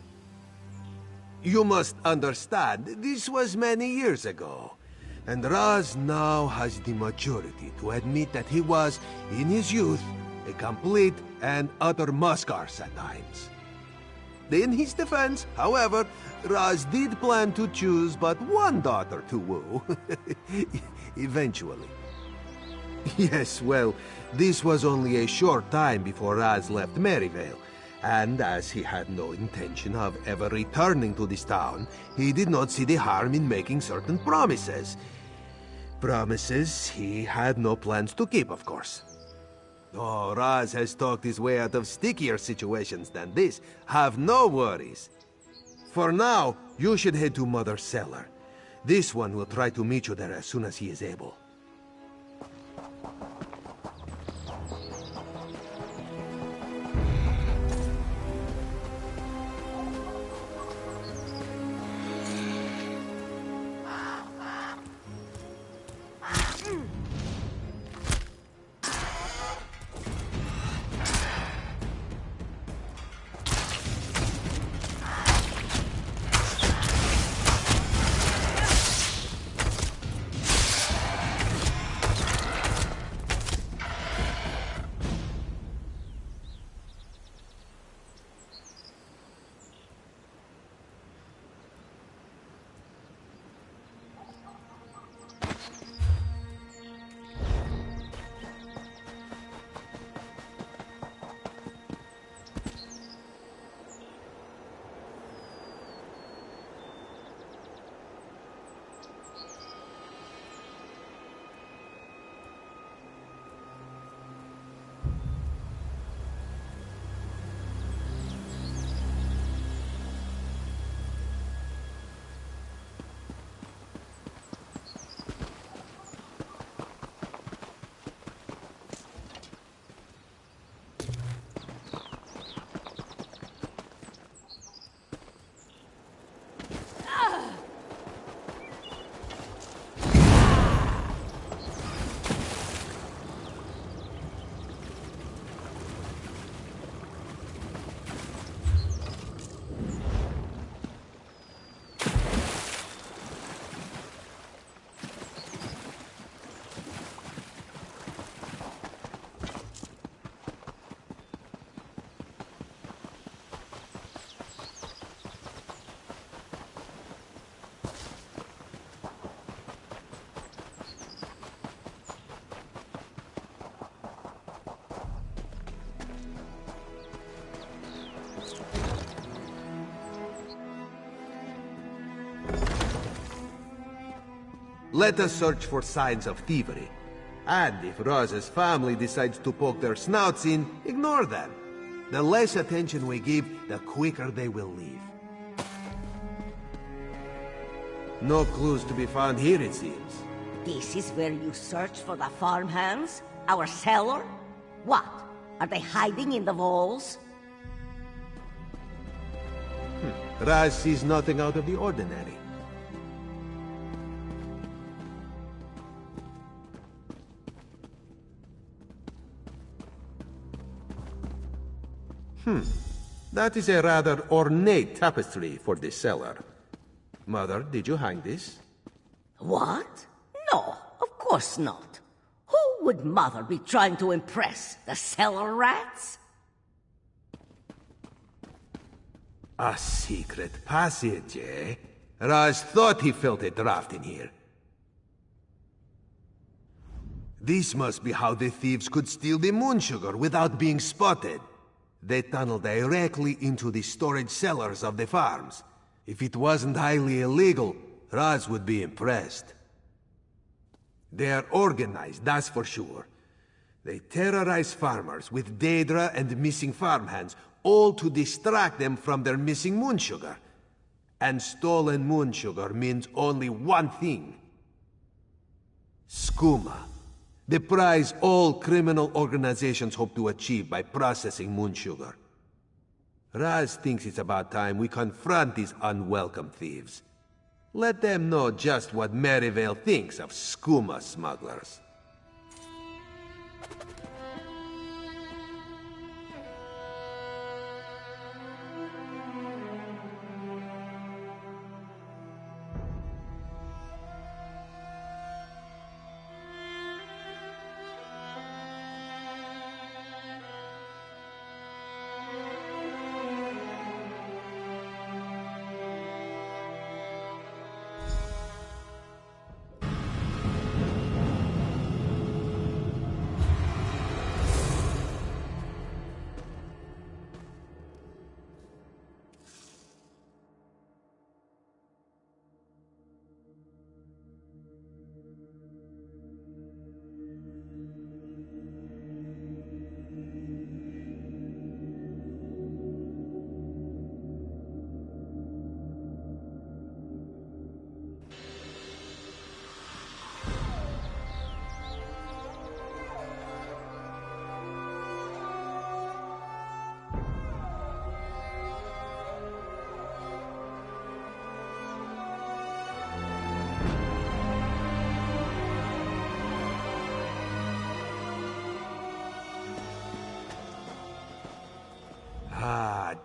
S19: You must understand, this was many years ago, and Raz now has the maturity to admit that he was, in his youth, a complete and utter muskarse at times. In his defense, however, Raz did plan to choose but one daughter to woo. Eventually. Yes, well, this was only a short time before Raz left Maryvale, and as he had no intention of ever returning to this town, he did not see the harm in making certain promises. Promises he had no plans to keep, of course. Oh, Raz has talked his way out of stickier situations than this. Have no worries. For now, you should head to Mother's cellar. This one will try to meet you there as soon as he is able. Let us search for signs of thievery. And if Roz's family decides to poke their snouts in, ignore them. The less attention we give, the quicker they will leave. No clues to be found here, it seems.
S17: This is where you search for the farmhands? Our cellar? What? Are they hiding in the walls?
S19: Raz sees nothing out of the ordinary. That is a rather ornate tapestry for this cellar. Mother, did you hang this?
S17: What? No, of course not. Who would Mother be trying to impress? The cellar rats?
S19: A secret passage, eh? Raz thought he felt a draft in here. This must be how the thieves could steal the moon sugar without being spotted. They tunnel directly into the storage cellars of the farms. If it wasn't highly illegal, Raz would be impressed. They are organized, that's for sure. They terrorize farmers with Daedra and missing farmhands, all to distract them from their missing moon sugar. And stolen moon sugar means only one thing. Skooma. The prize all criminal organizations hope to achieve by processing moon sugar. Raz thinks it's about time we confront these unwelcome thieves. Let them know just what Merryvale thinks of skooma smugglers.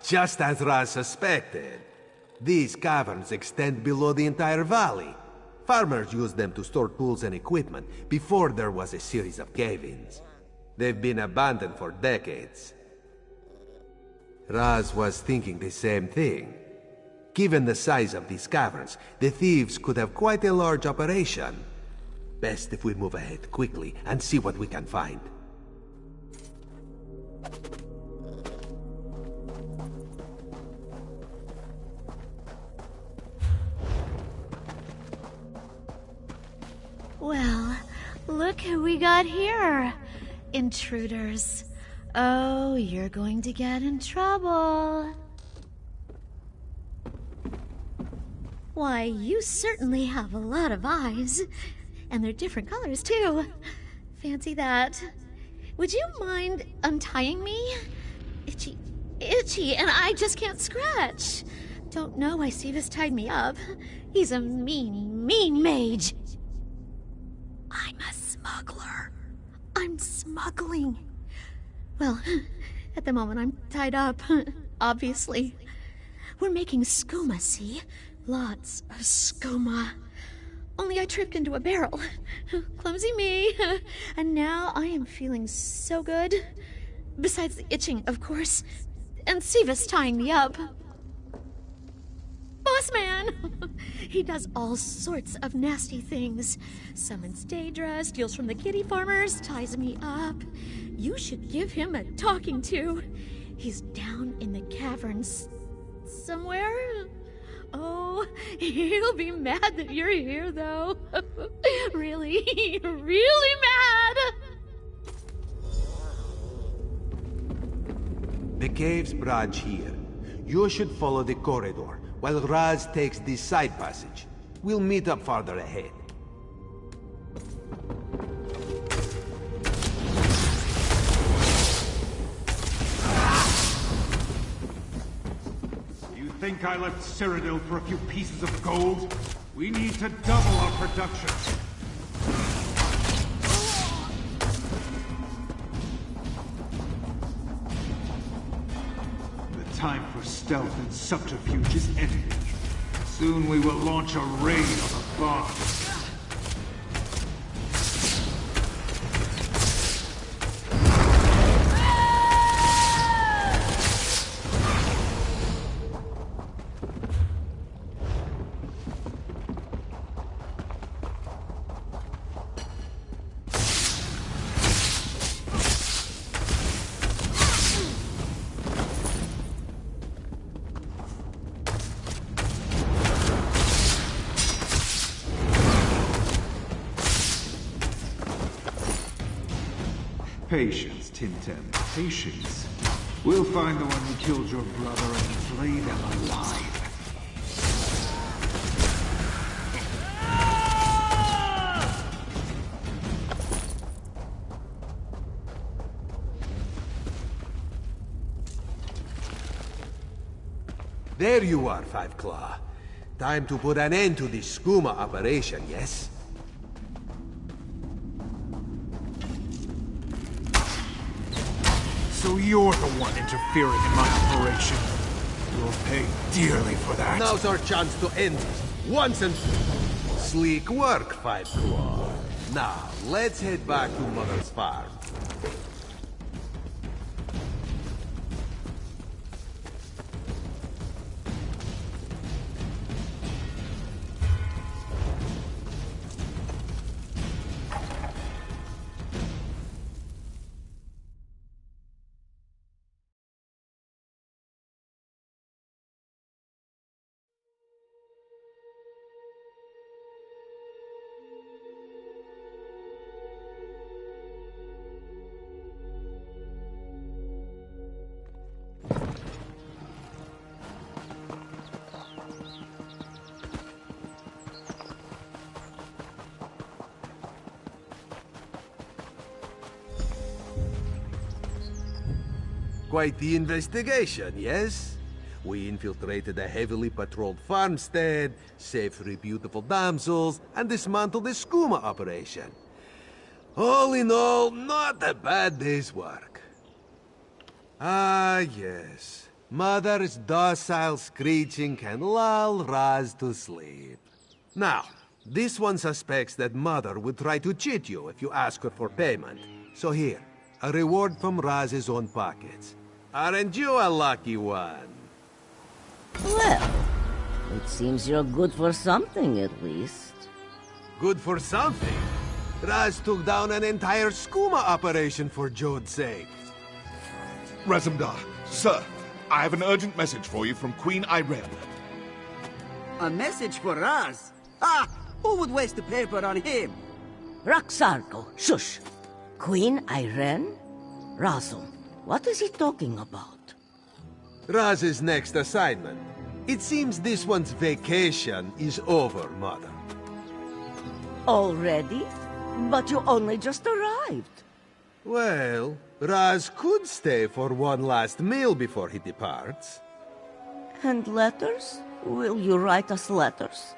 S19: Just as Raz suspected. These caverns extend below the entire valley. Farmers used them to store tools and equipment before there was a series of cave-ins. They've been abandoned for decades. Raz was thinking the same thing. Given the size of these caverns, the thieves could have quite a large operation. Best if we move ahead quickly and see what we can find.
S2: Well, look who we got here. Intruders. Oh, you're going to get in trouble. Why, you certainly have a lot of eyes. And they're different colors, too. Fancy that. Would you mind untying me? Itchy, and I just can't scratch. Don't know why Sivas tied me up. He's a mean mage. I'm a smuggler. I'm smuggling. Well, at the moment I'm tied up, obviously. We're making skooma, see? Lots of skooma. Only I tripped into a barrel. Clumsy me. And now I am feeling so good. Besides the itching, of course. And Sivas tying me up. Boss man! He does all sorts of nasty things. Summons Daedra, steals from the kitty farmers, ties me up. You should give him a talking to. He's down in the caverns somewhere. Oh, he'll be mad that you're here, though. Really, really mad!
S19: The cave's branch here. You should follow the corridor, while Raz takes this side passage. We'll meet up farther ahead.
S5: You think I left Cyrodiil for a few pieces of gold? We need to double our production. The time for stealth and subterfuge is ending. Soon we will launch a raid on the farm. Patience, Tintin. Patience. We'll find the one who killed your brother and flay them alive.
S19: There you are, Five Claw. Time to put an end to this skooma operation, yes?
S5: So you're the one interfering in my operation. You'll pay dearly for that.
S19: Now's our chance to end this, once and for all. Sleek work, Five Claw. Now, let's head back to Mother's farm. Quite the investigation, yes? We infiltrated a heavily patrolled farmstead, saved 3 beautiful damsels, and dismantled a skooma operation. All in all, not a bad day's work. Ah, yes. Mother's docile screeching can lull Raz to sleep. Now, this one suspects that Mother would try to cheat you if you ask her for payment. So here, a reward from Raz's own pockets. Aren't you a lucky one?
S17: Well, it seems you're good for something, at least.
S19: Good for something? Raz took down an entire skooma operation for Jode's sake.
S4: Razumdar, sir, I have an urgent message for you from Queen Irene.
S16: A message for Raz? Ah! Who would waste the paper on him?
S17: Raxargo, shush! Queen Irene? Razum, what is he talking about?
S19: Raz's next assignment. It seems this one's vacation is over, Mother.
S17: Already? But you only just arrived.
S19: Well, Raz could stay for one last meal before he departs.
S17: And letters? Will you write us letters?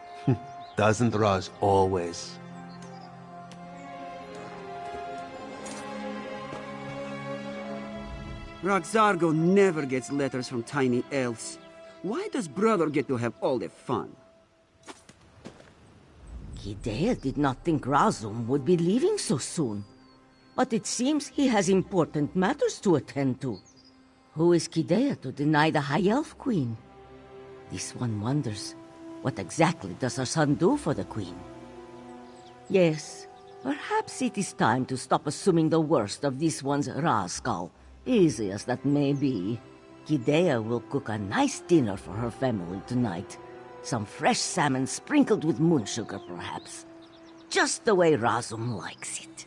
S19: Doesn't Raz always?
S16: Raxargo never gets letters from tiny elves. Why does brother get to have all the fun?
S17: Kidea did not think Razum would be leaving so soon. But it seems he has important matters to attend to. Who is Kidea to deny the High Elf Queen? This one wonders, what exactly does her son do for the Queen? Yes, perhaps it is time to stop assuming the worst of this one's rascal. Easy as that may be, Kidea will cook a nice dinner for her family tonight. Some fresh salmon sprinkled with moon sugar, perhaps. Just the way Razum likes it.